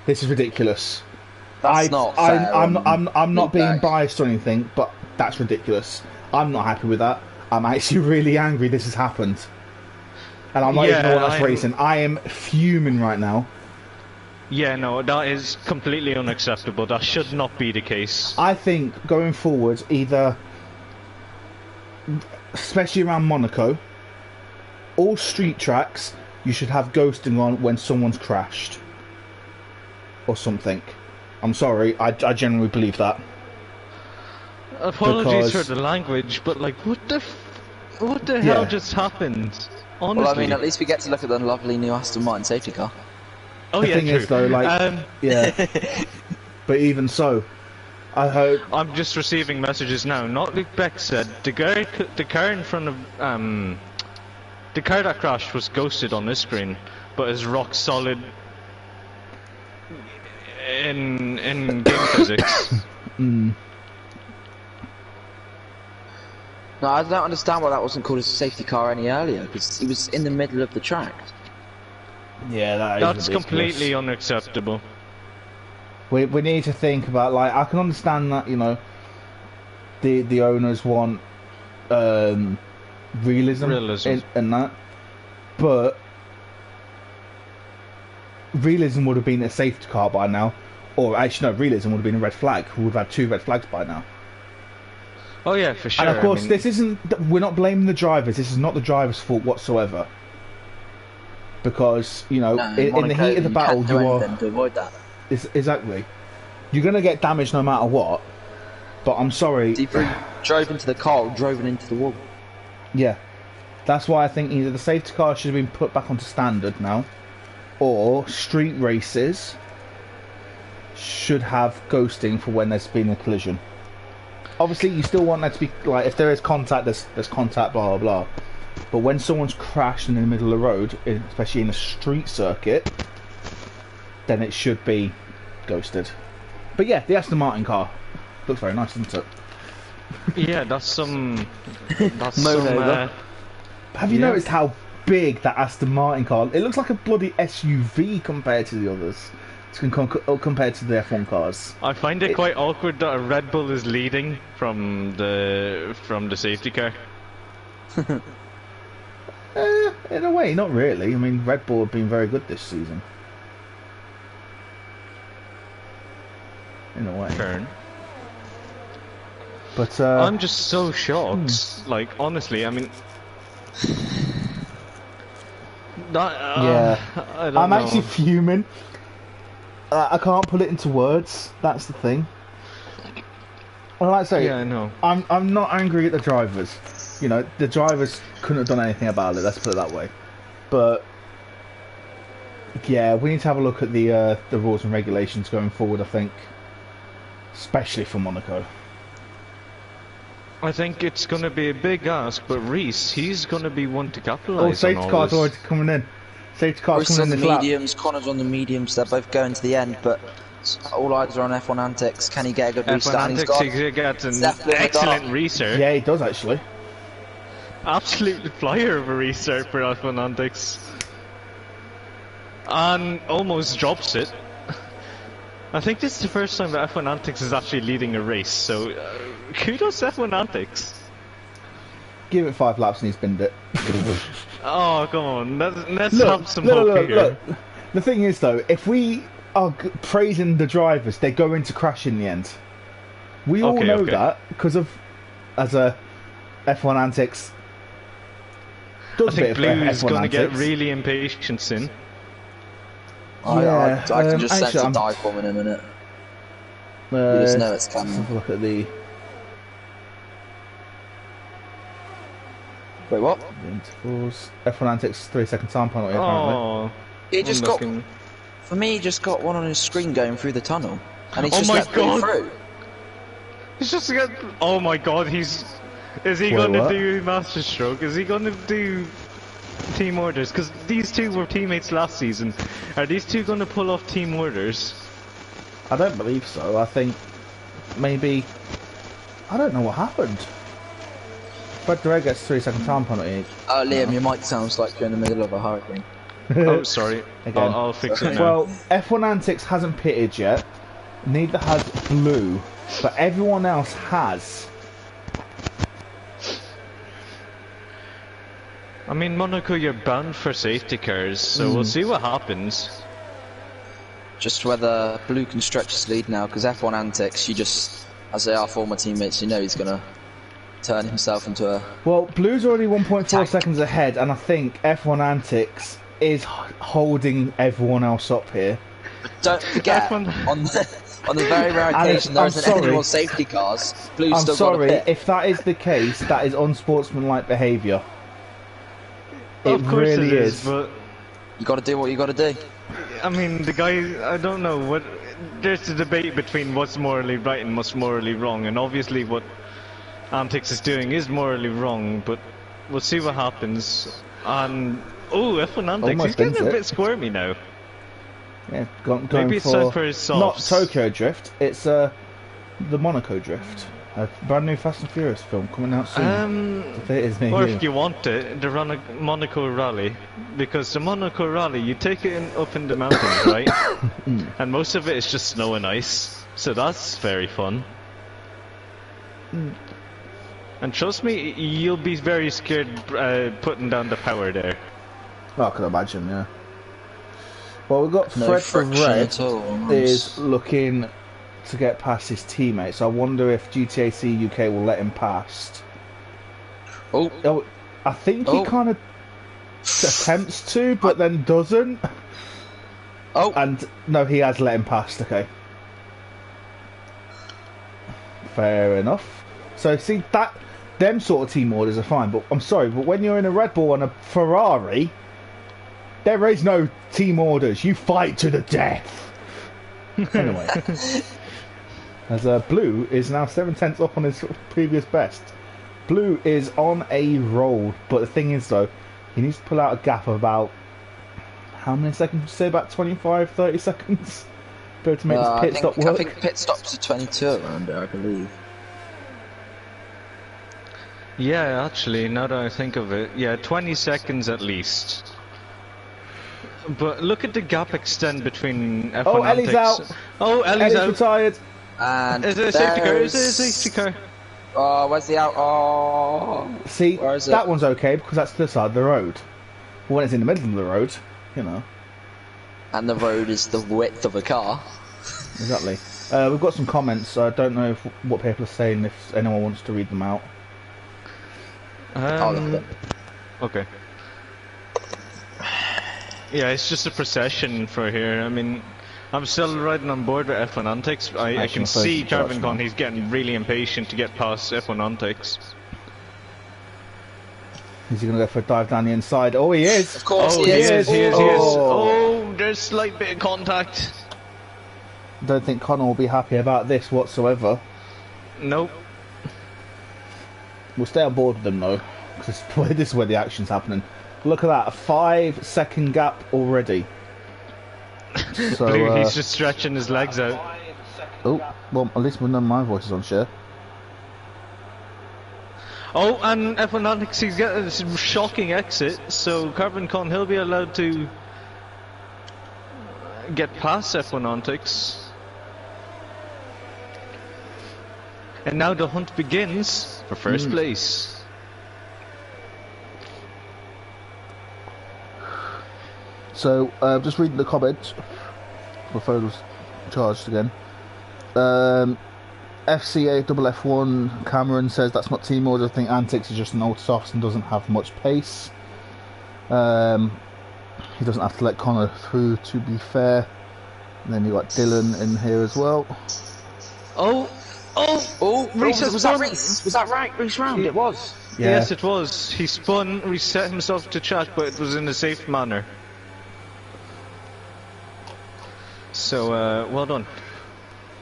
[SPEAKER 1] This is ridiculous.
[SPEAKER 3] That's not fair.
[SPEAKER 1] I'm not being biased or anything, but that's ridiculous. I'm not happy with that. I'm actually really angry this has happened. And I'm not even the one that's racing. I am fuming right now.
[SPEAKER 2] Yeah, no, that is completely unacceptable. That should not be the case.
[SPEAKER 1] I think going forward, either, especially around Monaco, all street tracks, you should have ghosting on when someone's crashed. Or something. I'm sorry, I genuinely believe that.
[SPEAKER 2] Apologies for the language, but like, what the hell just happened? Honestly.
[SPEAKER 3] Well, I mean, at least we get to look at the lovely new Aston Martin safety car.
[SPEAKER 2] Oh,
[SPEAKER 1] the
[SPEAKER 2] yeah,
[SPEAKER 1] thing
[SPEAKER 2] true.
[SPEAKER 1] is, though, like, yeah. But even so, I hope.
[SPEAKER 2] I'm just receiving messages now. Not Luke Beck said the car in front of the car that crashed was ghosted on this screen, but is rock solid in game physics.
[SPEAKER 1] Mm.
[SPEAKER 3] No, I don't understand why that wasn't called a safety car any earlier, because he was in the middle of the track.
[SPEAKER 1] Yeah,
[SPEAKER 2] that's completely unacceptable.
[SPEAKER 1] We need to think about, like, I can understand that, you know, the owners want realism. In that, but realism would have been a safety car by now, or actually no, realism would have been a red flag. We would have had 2 red flags by now.
[SPEAKER 2] Oh yeah, for sure.
[SPEAKER 1] And of course, this isn't. We're not blaming the drivers. This is not the drivers' fault whatsoever. Because, you know, in the heat of the battle, you are
[SPEAKER 3] to avoid that.
[SPEAKER 1] Exactly. You're gonna get damaged no matter what. But I'm sorry.
[SPEAKER 3] He drove into the car, or drove it into the wall.
[SPEAKER 1] Yeah, that's why I think either the safety car should have been put back onto standard now, or street races should have ghosting for when there's been a collision. Obviously, you still want that to be, like, if there is contact, there's contact, blah, blah, blah. But when someone's crashed in the middle of the road, especially in a street circuit, then it should be ghosted. But yeah, the Aston Martin car looks very nice, doesn't it?
[SPEAKER 2] Yeah, that's some...
[SPEAKER 1] Have you noticed how big that Aston Martin car... It looks like a bloody SUV compared to the others. Compared to the F1 cars.
[SPEAKER 2] I find it quite awkward that a Red Bull is leading from the safety car.
[SPEAKER 1] In a way, not really. I mean, Red Bull have been very good this season. In a way.
[SPEAKER 2] Fair.
[SPEAKER 1] But
[SPEAKER 2] I'm just so shocked. Like, honestly, I mean...
[SPEAKER 1] I'm actually fuming. I can't put it into words. That's the thing. Well, like I say,
[SPEAKER 2] yeah, I know.
[SPEAKER 1] I'm not angry at the drivers. You know, the drivers couldn't have done anything about it. Let's put it that way. But yeah, we need to have a look at the rules and regulations going forward. I think, especially for Monaco.
[SPEAKER 2] I think it's going to be a big ask, but Reese, he's going to be one to capitalise on all this.
[SPEAKER 1] Safety car's already coming in. Safety car's coming in
[SPEAKER 3] on the mediums, Connor's on the mediums, they're both going to the end, but all eyes are on F1 Antics. Can he get a good restart?
[SPEAKER 2] He gets an excellent restart.
[SPEAKER 1] Yeah, he does actually.
[SPEAKER 2] Absolute flyer of a restart for F1 Antics. And almost drops it. I think this is the first time that F1 Antics is actually leading a race, so kudos to F1 Antics.
[SPEAKER 1] Give it 5 laps and he's binned it.
[SPEAKER 2] Oh, come on, let's have some hope here.
[SPEAKER 1] Look. The thing is, though, if we are praising the drivers, they're going to crash in the end. We all know that, because of, as a F1 Antics...
[SPEAKER 2] I think Blue is going to get really impatient soon.
[SPEAKER 3] I can just sense a die coming in a minute. You just know it's coming.
[SPEAKER 1] Let's have a look at the...
[SPEAKER 3] Wait, what?
[SPEAKER 1] The intervals. F1 Antics 3-second time penalty,
[SPEAKER 2] apparently.
[SPEAKER 3] He just got... For me, he just got one on his screen going through the tunnel. And he's just let through.
[SPEAKER 2] He's just got... Oh my god, he's... Is he going to do Master Stroke? Is he going to do Team Orders? Because these two were teammates last season. Are these two going to pull off Team Orders?
[SPEAKER 1] I don't believe so. I think maybe... I don't know what happened. Fred Durant gets 3-second time penalty.
[SPEAKER 3] Liam, your mic sounds like you're in the middle of a hurricane.
[SPEAKER 2] Oh, sorry.
[SPEAKER 1] Again.
[SPEAKER 2] I'll fix it now.
[SPEAKER 1] Well, F1 Antics hasn't pitted yet. Neither has Blue, but everyone else has.
[SPEAKER 2] I mean, Monaco, you're bound for safety cars, so we'll see what happens.
[SPEAKER 3] Just whether Blue can stretch his lead now, because F1 Antics, you just, as they are former teammates, you know he's going to turn himself into a...
[SPEAKER 1] Well, Blue's already 1.4 seconds ahead, and I think F1 Antics is holding everyone else up here.
[SPEAKER 3] But don't forget, on the very rare occasion there isn't any more safety cars, Blue's still got a pit.
[SPEAKER 1] If that is the case, that is unsportsmanlike behaviour.
[SPEAKER 2] Of course really it is, but...
[SPEAKER 3] You got to do what you got to do.
[SPEAKER 2] I mean, the guy, I don't know, what. There's a debate between what's morally right and what's morally wrong, and obviously what Antics is doing is morally wrong, but we'll see what happens. And oh, F1 Antics, he's getting a bit squirmy now.
[SPEAKER 1] Yeah, going
[SPEAKER 2] maybe it's time for his softs.
[SPEAKER 1] Not Tokyo Drift, it's the Monaco Drift. A brand new Fast and Furious film coming out soon. If it is, maybe.
[SPEAKER 2] Or if you want it, the Monaco Rally. Because the Monaco Rally, you take it up in the mountains, right? And most of it is just snow and ice. So that's very fun. And trust me, you'll be very scared putting down the power there.
[SPEAKER 1] Oh, I can imagine, yeah. Well, we've got
[SPEAKER 3] No
[SPEAKER 1] Fred Red is looking to get past his teammates. I wonder if GTAC UK will let him past. Oh, I think he kind of attempts to, but then doesn't.
[SPEAKER 3] Oh,
[SPEAKER 1] and no, he has let him past. Okay, fair enough. So see that them sort of team orders are fine, but I'm sorry, but when you're in a Red Bull and a Ferrari, there is no team orders. You fight to the death. Anyway. As Blue is now 7/10 up on his previous best. Blue is on a roll, but the thing is though, he needs to pull out a gap of about, how many seconds would you say, about 25-30 seconds? Be able to make this pit stop work?
[SPEAKER 3] I think pit stops are 22 around there, I believe.
[SPEAKER 2] Yeah, actually, now that I think of it, yeah, 20 seconds at least. But look at the gap extend between F1
[SPEAKER 1] Oh, Ellie's out!
[SPEAKER 2] Oh, Ellie's out!
[SPEAKER 1] Retired!
[SPEAKER 3] And
[SPEAKER 2] is it a safety car? Is it a safety car?
[SPEAKER 3] Oh, where's the out? Oh,
[SPEAKER 1] see,
[SPEAKER 3] where is
[SPEAKER 1] that one's okay because that's to the side of the road. When it's in the middle of the road, you know.
[SPEAKER 3] And the road is the width of a car.
[SPEAKER 1] Exactly. We've got some comments. I don't know what people are saying. If anyone wants to read them out.
[SPEAKER 2] Okay. Yeah, it's just a procession for here. I mean, I'm still riding on board with F1 Antics. I can see Carbon Con, he's getting really impatient to get past F1 Antics.
[SPEAKER 1] Is he going to go for a dive down the inside? Oh, he is!
[SPEAKER 3] Of course
[SPEAKER 2] he is. Oh, there's slight bit of contact.
[SPEAKER 1] I don't think Connor will be happy about this whatsoever.
[SPEAKER 2] Nope.
[SPEAKER 1] We'll stay on board with them though, because this is where the action's happening. Look at that, a 5-second gap already. So,
[SPEAKER 2] Blue, he's just stretching his legs out.
[SPEAKER 1] Oh, well, at least none of my voice is on share.
[SPEAKER 2] Oh, and F1 Antics, he's got a shocking exit, so Carbon Con, he'll be allowed to get past F1 Antics. And now the hunt begins for first place.
[SPEAKER 1] So, just reading the comments. My phone was charged again. FCA double F1 Cameron says that's not team order. I think Antics is just an old softs and doesn't have much pace. He doesn't have to let Connor through, to be fair. And then you got Dylan in here as well.
[SPEAKER 3] Reese, was that Reese? Was that right? Reese round? It was.
[SPEAKER 1] Yeah.
[SPEAKER 2] Yes, it was. He spun, reset himself to track, but it was in a safe manner. So, well done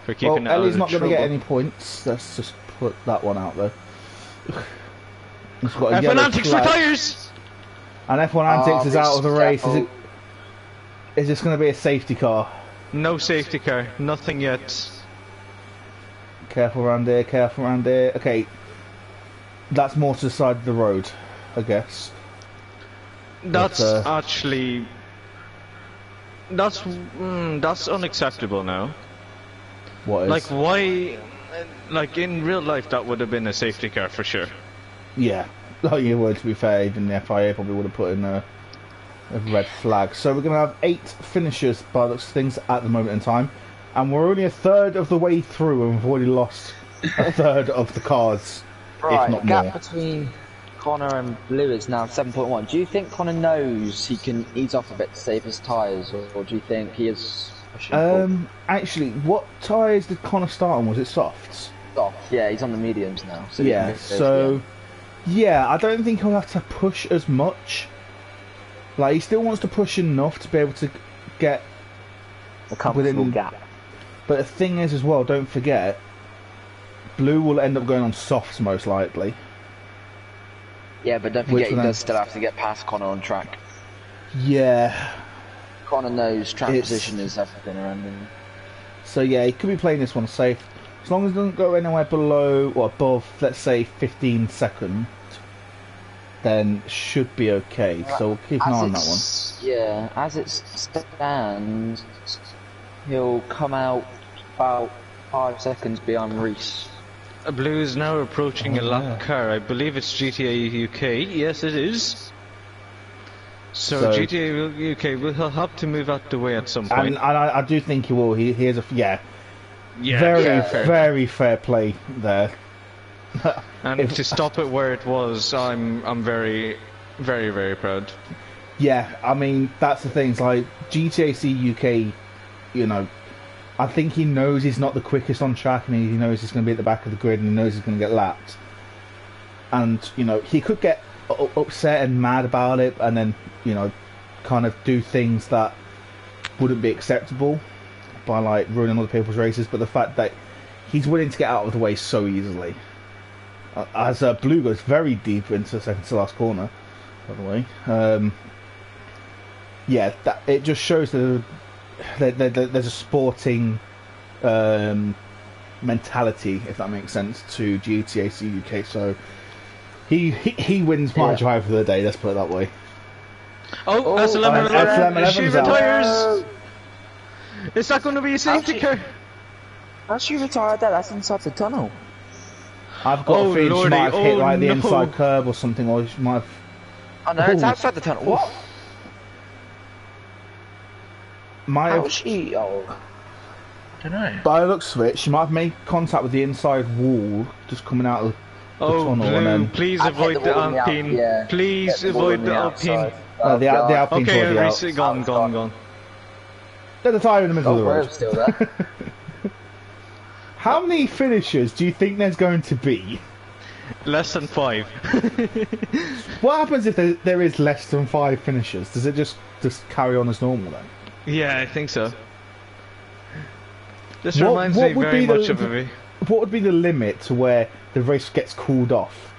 [SPEAKER 2] for keeping it out of
[SPEAKER 1] Ellie's not going to get
[SPEAKER 2] trouble.
[SPEAKER 1] any points. Let's just put that one out there.
[SPEAKER 2] F1 Antics retires!
[SPEAKER 1] And F1 Antics is out of the race. Is this going to be a safety car?
[SPEAKER 2] No safety car. Nothing yet.
[SPEAKER 1] Careful around here, careful around here. Okay, that's more to the side of the road, I guess.
[SPEAKER 2] That's
[SPEAKER 1] But,
[SPEAKER 2] actually... That's unacceptable now.
[SPEAKER 1] what is?
[SPEAKER 2] Like, why... Like, in real life, that would have been a safety car for sure.
[SPEAKER 1] Yeah, oh, you would, to be fair, even the FIA probably would have put in a red flag. So we're going to have 8 finishers by the looks of things at the moment in time. And we're only a third of the way through and we've already lost a third of the cars,
[SPEAKER 3] Right,
[SPEAKER 1] if not
[SPEAKER 3] the gap
[SPEAKER 1] more.
[SPEAKER 3] between Connor and Blue is now 7.1. Do you think Connor knows he can ease off a bit to save his tyres, or do you think he is pushing forward?
[SPEAKER 1] Actually, what tyres did Connor start on? Was it softs?
[SPEAKER 3] Oh, yeah, he's on the mediums now. So
[SPEAKER 1] Yeah, so... Yeah, I don't think he'll have to push as much. Like, he still wants to push enough to be able to get
[SPEAKER 3] a comfortable
[SPEAKER 1] within...
[SPEAKER 3] gap.
[SPEAKER 1] But the thing is as well, don't forget, Blue will end up going on softs most likely.
[SPEAKER 3] Yeah, but don't forget he does still have to get past Connor on track.
[SPEAKER 1] Yeah.
[SPEAKER 3] Connor knows track position is everything around him.
[SPEAKER 1] So yeah, he could be playing this one safe. As long as it doesn't go anywhere below or above, let's say 15 seconds, then should be okay. So we'll keep an eye on that one.
[SPEAKER 3] Yeah, as it stands, he'll come out about 5 seconds behind Reese.
[SPEAKER 2] Blue is now approaching a lap car. I believe it's GTA UK. Yes, it is. So GTA UK will have to move out the way at some point.
[SPEAKER 1] And I do think he will. He has a
[SPEAKER 2] Yeah,
[SPEAKER 1] very fair play there.
[SPEAKER 2] And to stop it where it was, I'm very, very, very proud.
[SPEAKER 1] Yeah, I mean that's the thing. It's like GTAC UK, you know, I think he knows he's not the quickest on track, and he knows he's going to be at the back of the grid, and he knows he's going to get lapped. And you know, he could get upset and mad about it, and then you know, kind of do things that wouldn't be acceptable by like ruining other people's races. But the fact that he's willing to get out of the way so easily, as Blue goes very deep into the second to last corner, by the way. Yeah, that it just shows that there's a sporting mentality, if that makes sense, to GTAC UK. So he wins my drive for the day. Let's put it that way.
[SPEAKER 2] Oh, that's
[SPEAKER 1] SLM11's
[SPEAKER 2] she retires. Is that going to be a safety car?
[SPEAKER 3] How's she retired there? That's inside the tunnel.
[SPEAKER 1] I've got a feeling she might have hit like the inside curb or something, or she might have...
[SPEAKER 3] Oh no, it's outside the tunnel. What?
[SPEAKER 1] How
[SPEAKER 3] she? Oh, I don't know.
[SPEAKER 1] By the looks of it, she might have made contact with the inside wall, just coming out of the tunnel.
[SPEAKER 2] Blue,
[SPEAKER 1] and then...
[SPEAKER 2] please avoid the Alpine.
[SPEAKER 3] Yeah.
[SPEAKER 2] Please avoid the Alpine.
[SPEAKER 1] The Alpine's already out.
[SPEAKER 2] Okay, gone.
[SPEAKER 1] There's a tyre in the middle of the road.
[SPEAKER 3] We're still there.
[SPEAKER 1] How many finishers do you think there's going to be?
[SPEAKER 2] Less than 5.
[SPEAKER 1] What happens if there is less than 5 finishers? Does it just carry on as normal then?
[SPEAKER 2] Yeah, I think so. This reminds me very much of a...
[SPEAKER 1] What would be the limit to where the race gets called off?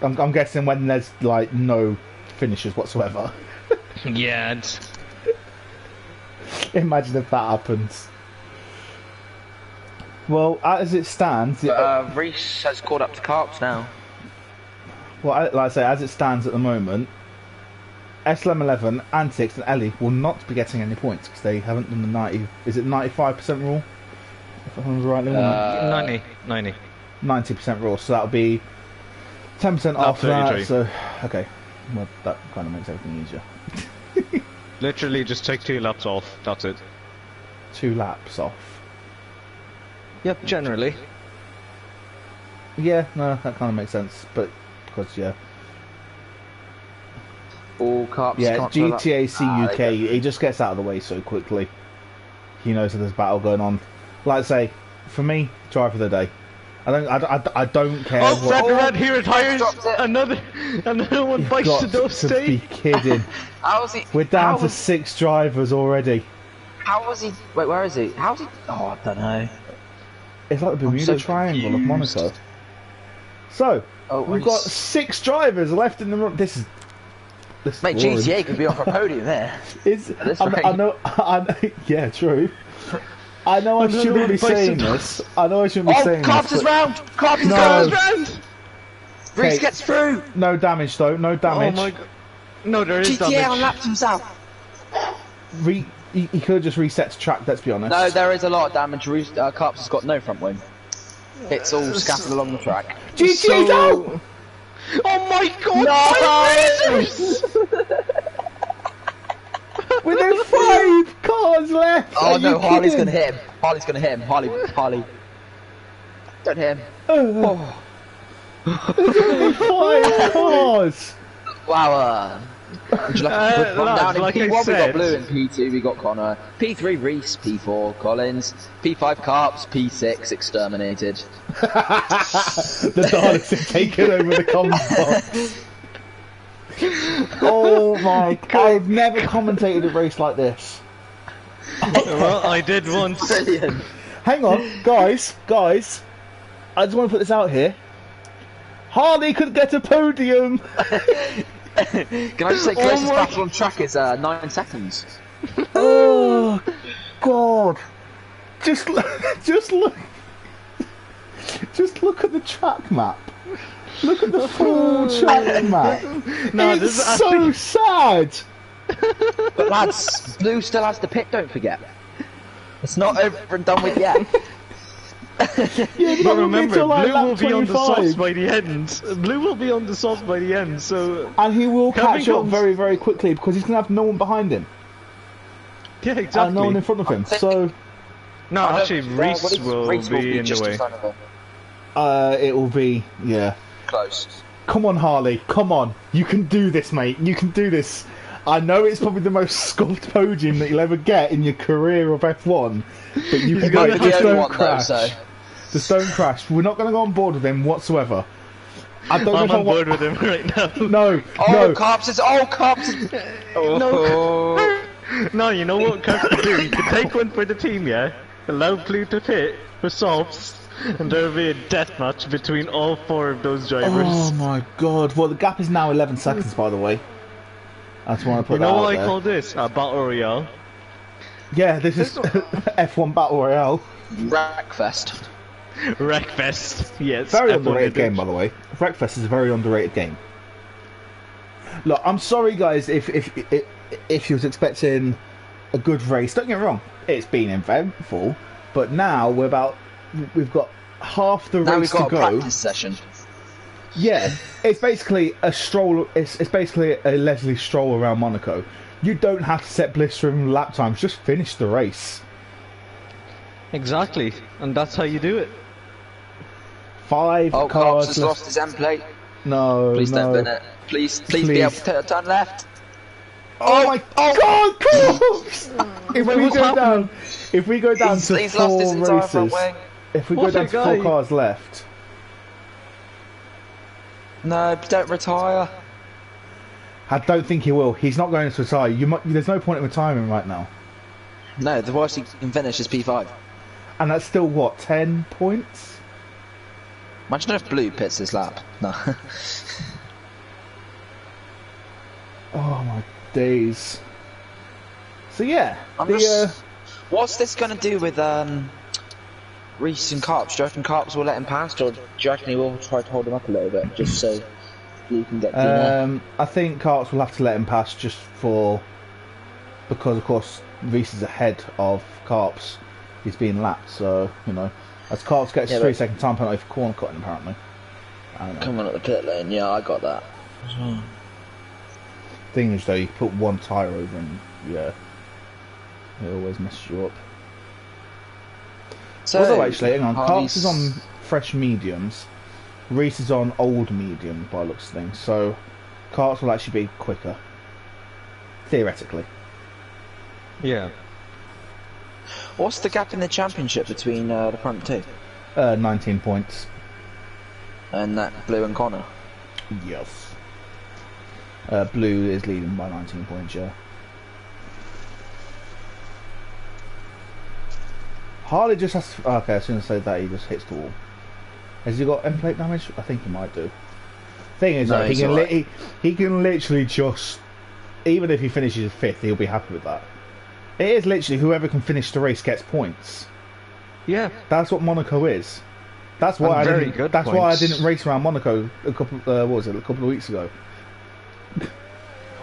[SPEAKER 1] I'm guessing when there's like no finishers whatsoever.
[SPEAKER 2] Yeah.
[SPEAKER 1] Imagine if that happens. Well, as it stands...
[SPEAKER 3] Reese has caught up to Carps now.
[SPEAKER 1] Well, like I say, as it stands at the moment, SLM11, Antics and Ellie will not be getting any points because they haven't done the 90... Is it 95% rule? If I remember rightly.
[SPEAKER 2] 90.
[SPEAKER 1] 90% rule, so that'll be 10% off that, so... Okay. Well, that kind of makes everything easier.
[SPEAKER 2] Literally just take 2 laps off, that's it.
[SPEAKER 1] 2 laps off.
[SPEAKER 2] Yep, generally.
[SPEAKER 1] Yeah, no, that kind of makes sense, but because
[SPEAKER 3] All Carps.
[SPEAKER 1] Yeah, GTAC UK, he just gets out of the way so quickly. He knows that there's battle going on. Like I say, for me, drive of the day. I don't care.
[SPEAKER 2] Oh, Fred, he retires. Another one bites the dust.
[SPEAKER 1] To be kidding.
[SPEAKER 3] How is he?
[SPEAKER 1] We're down to 6 drivers already.
[SPEAKER 3] How was he? Wait, where is he? How's he? Oh, I don't know.
[SPEAKER 1] It's like the Bermuda Triangle of Monaco. So, we've got 6 drivers left in the run. This is
[SPEAKER 3] mate,
[SPEAKER 1] boring.
[SPEAKER 3] GTA could be off a podium there.
[SPEAKER 1] I know, yeah, true. I know I shouldn't be saying this. I know I shouldn't be saying
[SPEAKER 3] Carps
[SPEAKER 1] this.
[SPEAKER 3] is round! Carps is
[SPEAKER 1] No.
[SPEAKER 3] round! Reese
[SPEAKER 1] Okay.
[SPEAKER 3] gets through!
[SPEAKER 1] No damage though. No damage.
[SPEAKER 2] Oh my god. No, there is
[SPEAKER 3] GTA
[SPEAKER 2] damage.
[SPEAKER 3] unlaps himself!
[SPEAKER 1] He could have just reset to track. Let's be honest.
[SPEAKER 3] No, there is a lot of damage. Carps has got no front wing. It's all scattered along the track.
[SPEAKER 1] GG's out!
[SPEAKER 2] Oh my god!
[SPEAKER 3] No!
[SPEAKER 2] My lasers!
[SPEAKER 1] With 5 cars left.
[SPEAKER 3] Oh
[SPEAKER 1] Are
[SPEAKER 3] no,
[SPEAKER 1] you
[SPEAKER 3] Harley's
[SPEAKER 1] kidding?
[SPEAKER 3] gonna hit him. Harley's gonna hit him. Harley. Don't hit him. Oh.
[SPEAKER 1] 5 cars.
[SPEAKER 3] Wow. Would you like a quick rundown? In
[SPEAKER 2] like I
[SPEAKER 3] P1 we got
[SPEAKER 2] said-
[SPEAKER 3] Blue, in P2 we got Connor, P3 Reese, P4 Collins, P5 Carps, P6 Exterminated.
[SPEAKER 1] The Daleks have taken over the comms box. Oh my god! I've never commentated a race like this.
[SPEAKER 2] Well, I did once.
[SPEAKER 3] Brilliant.
[SPEAKER 1] Hang on, guys. I just want to put this out here. Harley could get a podium.
[SPEAKER 3] Can I just say closest battle on track is 9 seconds.
[SPEAKER 1] Oh god! Just look at the track map. Look at the full track map.
[SPEAKER 2] No,
[SPEAKER 1] It's
[SPEAKER 2] this is
[SPEAKER 1] so sad.
[SPEAKER 3] But lads, Blue still has the pit, don't forget. It's not over and done with yet.
[SPEAKER 1] Yeah,
[SPEAKER 2] But remember,
[SPEAKER 1] until, like,
[SPEAKER 2] Blue
[SPEAKER 1] lap
[SPEAKER 2] will be on the
[SPEAKER 1] 25.
[SPEAKER 2] sauce by the end. Blue will be on the sauce by the end, so...
[SPEAKER 1] And he will
[SPEAKER 2] Coming
[SPEAKER 1] catch up
[SPEAKER 2] comes-
[SPEAKER 1] very, very quickly because he's going to have no one behind him
[SPEAKER 2] Yeah,
[SPEAKER 1] and
[SPEAKER 2] exactly.
[SPEAKER 1] no one in front of him. So
[SPEAKER 2] No, actually, Reese
[SPEAKER 3] Reese
[SPEAKER 2] will be in
[SPEAKER 3] just
[SPEAKER 2] the
[SPEAKER 3] in
[SPEAKER 2] way.
[SPEAKER 3] front of him.
[SPEAKER 1] it will be, yeah.
[SPEAKER 3] Close.
[SPEAKER 1] Come on, Harley. Come on. You can do this, mate. You can do this. I know it's probably the most scuffed podium that you'll ever get in your career of F1, but you can
[SPEAKER 2] gonna
[SPEAKER 1] mate,
[SPEAKER 2] have
[SPEAKER 1] just
[SPEAKER 2] to
[SPEAKER 1] don't
[SPEAKER 3] one, though,
[SPEAKER 1] crash.
[SPEAKER 3] so.
[SPEAKER 1] Just don't crash. We're not going to go on board with him whatsoever. I don't know
[SPEAKER 2] I'm
[SPEAKER 1] if I
[SPEAKER 2] on
[SPEAKER 1] want...
[SPEAKER 2] board with him right now.
[SPEAKER 1] No,
[SPEAKER 3] Oh,
[SPEAKER 1] no.
[SPEAKER 3] Carps is. Oh.
[SPEAKER 2] No, you know what Kirk could do? He could take one for the team, yeah? Allow Blue to pit for softs, and there'll be a death match between all 4 of those drivers.
[SPEAKER 1] Oh my god. Well, the gap is now 11 seconds, by the way. I just want to put
[SPEAKER 2] You
[SPEAKER 1] that
[SPEAKER 2] know
[SPEAKER 1] out
[SPEAKER 2] what I
[SPEAKER 1] there.
[SPEAKER 2] call this? A battle royale.
[SPEAKER 1] Yeah, this is F1 Battle Royale.
[SPEAKER 3] Wreckfest.
[SPEAKER 2] Wreckfest. Yes.
[SPEAKER 1] Very
[SPEAKER 2] F1
[SPEAKER 1] underrated
[SPEAKER 2] edition.
[SPEAKER 1] game, by the way. Wreckfest is a very underrated game. Look, I'm sorry, guys, if you was expecting a good race. Don't get me wrong, it's been eventful, but now we've got half the
[SPEAKER 3] Now
[SPEAKER 1] race
[SPEAKER 3] we've got
[SPEAKER 1] to
[SPEAKER 3] a
[SPEAKER 1] go.
[SPEAKER 3] practice session.
[SPEAKER 1] Yeah, it's basically a stroll. It's basically a leisurely stroll around Monaco. You don't have to set blistering lap times. Just finish the race.
[SPEAKER 2] Exactly. And that's how you do it.
[SPEAKER 1] 5
[SPEAKER 3] Oh,
[SPEAKER 1] cars.
[SPEAKER 3] Carps has lost his end plate.
[SPEAKER 1] No,
[SPEAKER 3] Please
[SPEAKER 1] no.
[SPEAKER 3] don't bin it. Please be
[SPEAKER 1] Please.
[SPEAKER 3] able to turn left.
[SPEAKER 1] Oh my god, Corpse! If
[SPEAKER 2] Wait,
[SPEAKER 1] we
[SPEAKER 2] what's
[SPEAKER 1] go
[SPEAKER 2] happening?
[SPEAKER 1] down, if we go down to
[SPEAKER 3] He's lost his
[SPEAKER 1] 4
[SPEAKER 3] entire front
[SPEAKER 1] races,
[SPEAKER 3] wing.
[SPEAKER 1] if we go
[SPEAKER 2] What
[SPEAKER 1] down
[SPEAKER 2] a
[SPEAKER 1] to
[SPEAKER 2] guy.
[SPEAKER 1] 4 cars left,
[SPEAKER 3] No, don't retire.
[SPEAKER 1] I don't think he will. He's not going to retire. There's no point in retiring right now.
[SPEAKER 3] No, the worst he can finish is P5.
[SPEAKER 1] And that's still what, 10 points?
[SPEAKER 3] Imagine if Blue pits this lap. No.
[SPEAKER 1] Oh my days. So yeah,
[SPEAKER 3] What's this going to do with Reese and Carps? Do you reckon Carps will let him past, or do you reckon he will try to hold him up a little bit just so Blue can get Dina?
[SPEAKER 1] I think Carts will have to let him pass just because of course Reese is ahead of Carps. He's being lapped, so you know, as Carps gets a 3-second time penalty for corner cutting apparently. I don't know.
[SPEAKER 3] Coming up the pit lane, yeah, I got that.
[SPEAKER 1] Thing is though, you put one tyre over and yeah, it always messes you up.
[SPEAKER 3] So,
[SPEAKER 1] Although actually, hang on,
[SPEAKER 3] Harley's-
[SPEAKER 1] Carts is on fresh mediums, Reese is on old medium by looks of things, so Carts will actually be quicker. Theoretically.
[SPEAKER 2] Yeah.
[SPEAKER 3] What's the gap in the championship between the front two?
[SPEAKER 1] 19 points.
[SPEAKER 3] And that Blue and Connor?
[SPEAKER 1] Yes. Blue is leading by 19 points, yeah. Harley just has to... Okay, as soon as I say that, he just hits the wall. Has he got end plate damage? I think he might do. Thing is,
[SPEAKER 3] No,
[SPEAKER 1] though, he
[SPEAKER 3] he's
[SPEAKER 1] can,
[SPEAKER 3] alright.
[SPEAKER 1] he can literally just... Even if he finishes 5th, he'll be happy with that. It is literally whoever can finish the race gets points.
[SPEAKER 2] Yeah.
[SPEAKER 1] That's what Monaco is. That's why
[SPEAKER 2] And
[SPEAKER 1] I
[SPEAKER 2] very
[SPEAKER 1] didn't.
[SPEAKER 2] good
[SPEAKER 1] That's why I
[SPEAKER 2] points.
[SPEAKER 1] didn't race around Monaco a couple. What was it? A couple of weeks ago.
[SPEAKER 3] I did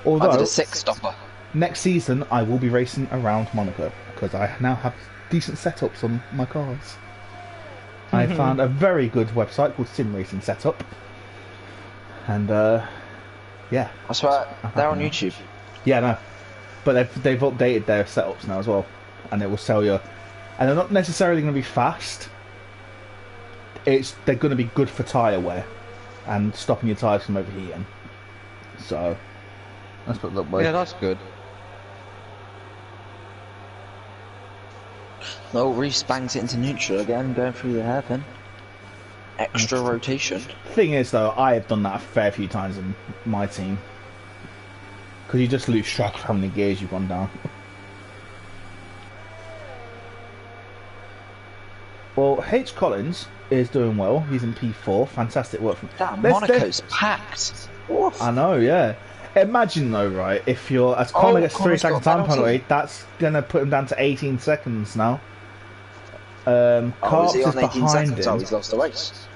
[SPEAKER 1] Although
[SPEAKER 3] a 6-stopper.
[SPEAKER 1] next season I will be racing around Monaco because I now have decent setups on my cars. I found a very good website called Sim Racing Setup, and yeah,
[SPEAKER 3] I swear, they're on
[SPEAKER 1] now.
[SPEAKER 3] YouTube.
[SPEAKER 1] Yeah, no, but they've updated their setups now as well, and it will sell you. And they're not necessarily going to be fast. They're going to be good for tyre wear and stopping your tyres from overheating. So let's put it that way.
[SPEAKER 2] Yeah, that's good.
[SPEAKER 3] No, Reese bangs it into neutral again, going through the hairpin. Extra rotation.
[SPEAKER 1] Thing is, though, I have done that a fair few times in my team because you just lose track of how many gears you've gone down. Well, H. Collins is doing well. He's in P4. Fantastic work from.
[SPEAKER 3] Damn,
[SPEAKER 1] Let's-
[SPEAKER 3] Monaco's packed. Oof.
[SPEAKER 1] I know, yeah. Imagine though, right? If you're as Connor gets
[SPEAKER 3] Connor's
[SPEAKER 1] 3 second
[SPEAKER 3] got a
[SPEAKER 1] time
[SPEAKER 3] penalty.
[SPEAKER 1] penalty, that's gonna put him down to 18 seconds now.
[SPEAKER 3] Oh,
[SPEAKER 1] Carps
[SPEAKER 3] is he
[SPEAKER 1] is
[SPEAKER 3] on 18
[SPEAKER 1] behind
[SPEAKER 3] seconds? Oh,
[SPEAKER 1] him.
[SPEAKER 3] he's lost the race.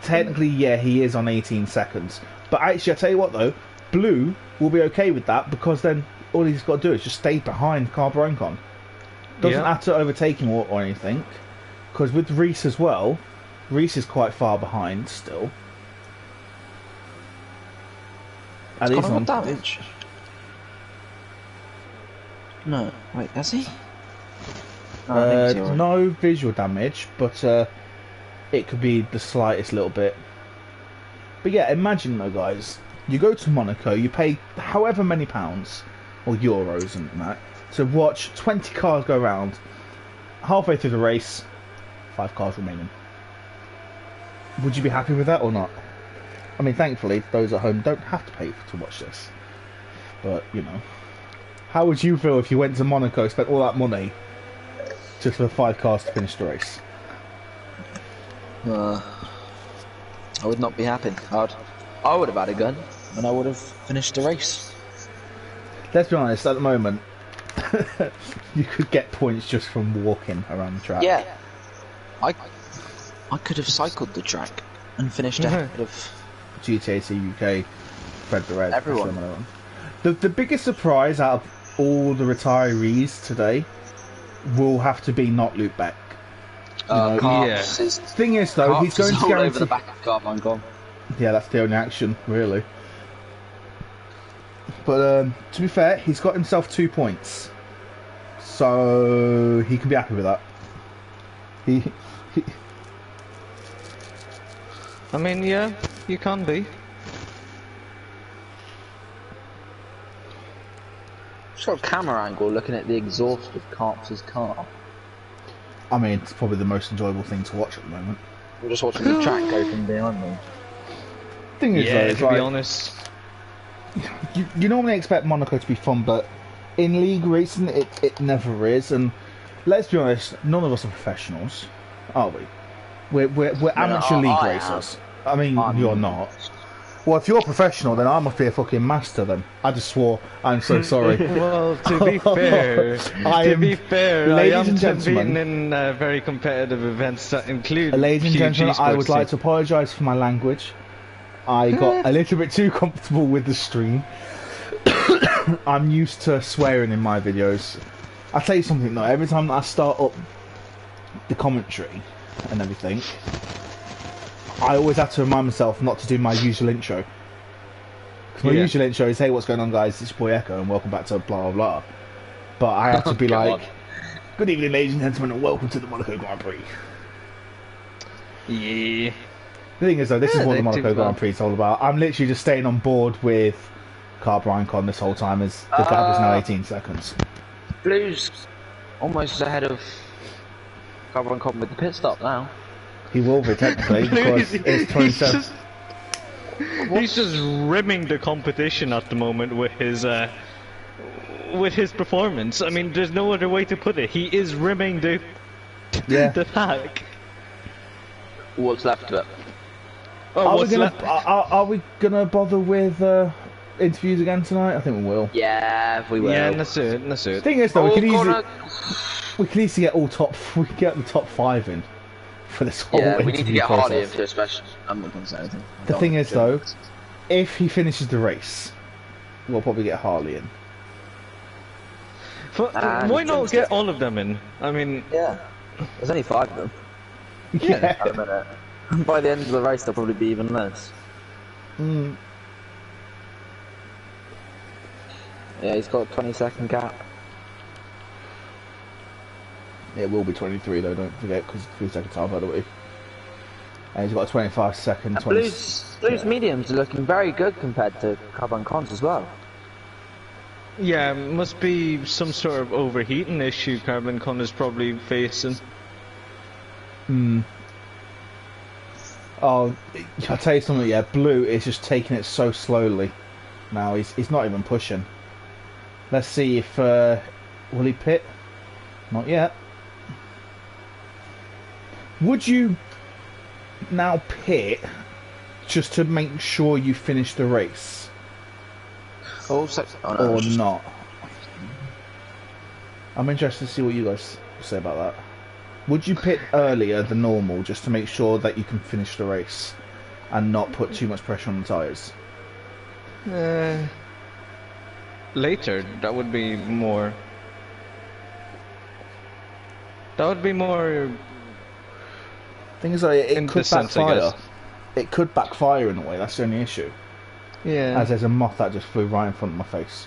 [SPEAKER 1] Technically, yeah, he is on 18 seconds. But actually, I tell you what though, Blue will be okay with that because then all he's got to do is just stay behind Carbroncon. Doesn't
[SPEAKER 2] Yeah.
[SPEAKER 1] have to overtake him or anything. Because with Reese as well, Reese is quite far behind still. And he's
[SPEAKER 3] Connor
[SPEAKER 1] on
[SPEAKER 3] got damage. No, wait, has he? No, I think he's alright.
[SPEAKER 1] no visual damage, but it could be the slightest little bit. But yeah, imagine though, guys, you go to Monaco, you pay however many pounds or euros and that to watch 20 cars go around. Halfway through the race, 5 cars remaining. Would you be happy with that or not? I mean, thankfully, those at home don't have to pay to watch this. But you know, how would you feel if you went to Monaco, spent all that money just for 5 cars to finish the race?
[SPEAKER 3] I would not be happy. I would have had a gun, and I would have finished the race.
[SPEAKER 1] Let's be honest, at the moment, you could get points just from walking around the track.
[SPEAKER 3] Yeah, I could have cycled the track and finished ahead of
[SPEAKER 1] GTAC UK, Fred the Red,
[SPEAKER 3] Everyone.
[SPEAKER 1] some other one. The biggest surprise out of all the retirees today will have to be not Luke Beck.
[SPEAKER 3] Carps is
[SPEAKER 1] Thing is, though,
[SPEAKER 3] Carps
[SPEAKER 1] he's going
[SPEAKER 3] is
[SPEAKER 1] to
[SPEAKER 3] all over
[SPEAKER 1] guarantee.
[SPEAKER 3] the back of Carbon gone.
[SPEAKER 1] Yeah, that's the only action, really. But to be fair, he's got himself 2 points, so he can be happy with that. He
[SPEAKER 2] I mean, yeah, you can be.
[SPEAKER 3] Just got a camera angle looking at the exhaust of Carps' car.
[SPEAKER 1] I mean, it's probably the most enjoyable thing to watch at the moment.
[SPEAKER 3] We're just watching the track go from behind me.
[SPEAKER 1] Thing is, though,
[SPEAKER 2] Yeah,
[SPEAKER 1] it's
[SPEAKER 2] to be
[SPEAKER 1] like,
[SPEAKER 2] honest.
[SPEAKER 1] you normally expect Monaco to be fun, but in league racing, it never is. And let's be honest, none of us are professionals, are we? We're amateur
[SPEAKER 3] I
[SPEAKER 1] league
[SPEAKER 3] am.
[SPEAKER 1] racers. I mean,
[SPEAKER 3] I'm
[SPEAKER 1] you're not. Well, if you're professional, then I must be a fucking master. Then I just swore. I'm so sorry.
[SPEAKER 2] Well, to be fair,
[SPEAKER 1] I
[SPEAKER 2] to
[SPEAKER 1] am-
[SPEAKER 2] be fair, I
[SPEAKER 1] ladies
[SPEAKER 2] am
[SPEAKER 1] and
[SPEAKER 2] competing
[SPEAKER 1] gentlemen-
[SPEAKER 2] in very competitive events that include
[SPEAKER 1] Ladies and
[SPEAKER 2] huge
[SPEAKER 1] gentlemen, I would
[SPEAKER 2] esports
[SPEAKER 1] like to apologise for my language. I got a little bit too comfortable with the stream. I'm used to swearing in my videos. I'll tell you something though, every time that I start up the commentary and everything, I always have to remind myself not to do my usual intro. Because my
[SPEAKER 2] Yeah.
[SPEAKER 1] usual intro is, hey, what's going on guys, it's your boy Echo and welcome back to blah blah blah. But I have to be
[SPEAKER 2] God.
[SPEAKER 1] like, good evening ladies and gentlemen and welcome to the Monaco Grand Prix.
[SPEAKER 2] Yeah.
[SPEAKER 1] The thing is though, this
[SPEAKER 2] Yeah,
[SPEAKER 1] is what
[SPEAKER 2] they
[SPEAKER 1] the Monaco
[SPEAKER 2] do
[SPEAKER 1] Grand
[SPEAKER 2] well.
[SPEAKER 1] Prix is all about. I'm literally just staying on board with Carbroncon this whole time as the gap is now 18 seconds.
[SPEAKER 3] Blue's almost ahead of Carbon with the pit stop now.
[SPEAKER 1] He will be technically because it's 27.
[SPEAKER 2] He's just rimming the competition at the moment with his performance. I mean, there's no other way to put it. He is rimming the
[SPEAKER 1] Yeah.
[SPEAKER 2] the pack.
[SPEAKER 3] What's left of it?
[SPEAKER 2] Oh,
[SPEAKER 1] Are we
[SPEAKER 2] what's
[SPEAKER 1] gonna
[SPEAKER 2] left?
[SPEAKER 1] are we gonna bother with interviews again tonight? I think we will.
[SPEAKER 3] Yeah, we will.
[SPEAKER 2] Yeah, that's it. That's it.
[SPEAKER 1] Thing is, though,
[SPEAKER 3] Oh,
[SPEAKER 1] we can easily get we can get the top 5 in for this whole
[SPEAKER 3] Yeah, we
[SPEAKER 1] interview
[SPEAKER 3] need to get
[SPEAKER 1] process.
[SPEAKER 3] Harley in for a special. I'm not going to say anything.
[SPEAKER 1] The thing is, though, if he finishes the race, we'll probably get Harley in.
[SPEAKER 2] Why not get all of them in? I mean,
[SPEAKER 3] Yeah, there's only 5 of them.
[SPEAKER 1] Yeah.
[SPEAKER 3] At the minute. By the end of the race, there'll probably be even less.
[SPEAKER 1] Mm.
[SPEAKER 3] Yeah, he's got a 20-second gap.
[SPEAKER 1] It will be 23 though, don't forget, because 3 seconds half out of the way. And he's got a 25-second.
[SPEAKER 3] Blue's mediums are looking very good compared to carbon cons as well.
[SPEAKER 2] yeah, must be some sort of overheating issue Carbon Con is probably facing.
[SPEAKER 1] Hmm. Oh, I'll tell you something. Yeah, Blue is just taking it so slowly. Now he's not even pushing. Let's see if will he pit? Not yet. Would you now pit just to make sure you finish the race, or not? I'm interested to see what you guys say about that. Would you pit earlier than normal just to make sure that you can finish the race and not put too much pressure on the tyres?
[SPEAKER 2] Later, that would be more. That would be more.
[SPEAKER 1] Thing is, it
[SPEAKER 2] In
[SPEAKER 1] could
[SPEAKER 2] the sense, I
[SPEAKER 1] backfire.
[SPEAKER 2] guess.
[SPEAKER 1] It could backfire in a way. That's the only issue.
[SPEAKER 2] Yeah.
[SPEAKER 1] As there's a moth that just flew right in front of my face.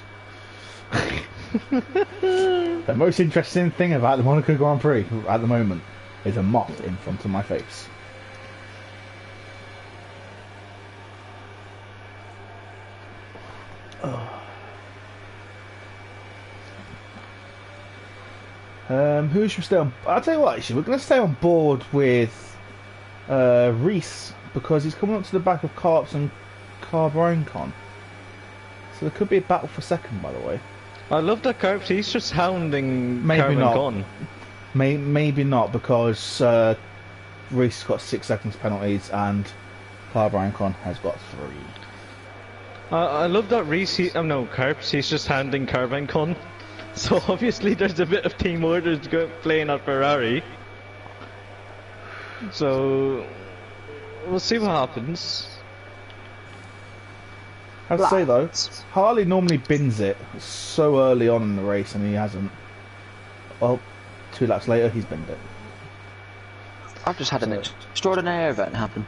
[SPEAKER 1] The most interesting thing about the Monaco Grand Prix at the moment is a moth in front of my face. Who should we stay on? I'll tell you what, actually, we're going to stay on board with Reese, because he's coming up to the back of Carps and Carbon. So there could be a battle for second, by the way.
[SPEAKER 2] I love that Carps. He's just hounding
[SPEAKER 1] Maybe
[SPEAKER 2] Carbon
[SPEAKER 1] not.
[SPEAKER 2] Con.
[SPEAKER 1] Maybe not, because Reese got 6 seconds penalties and Carbon has got 3.
[SPEAKER 2] I love that Reese. No, Carps. He's just hounding Carbon Con. So obviously there's a bit of team orders playing at Ferrari. So we'll see what happens.
[SPEAKER 1] I have to say though, Harley normally bins it so early on in the race, and he hasn't. Well, 2 laps later, he's binned it.
[SPEAKER 3] I've just had an extraordinary event happen.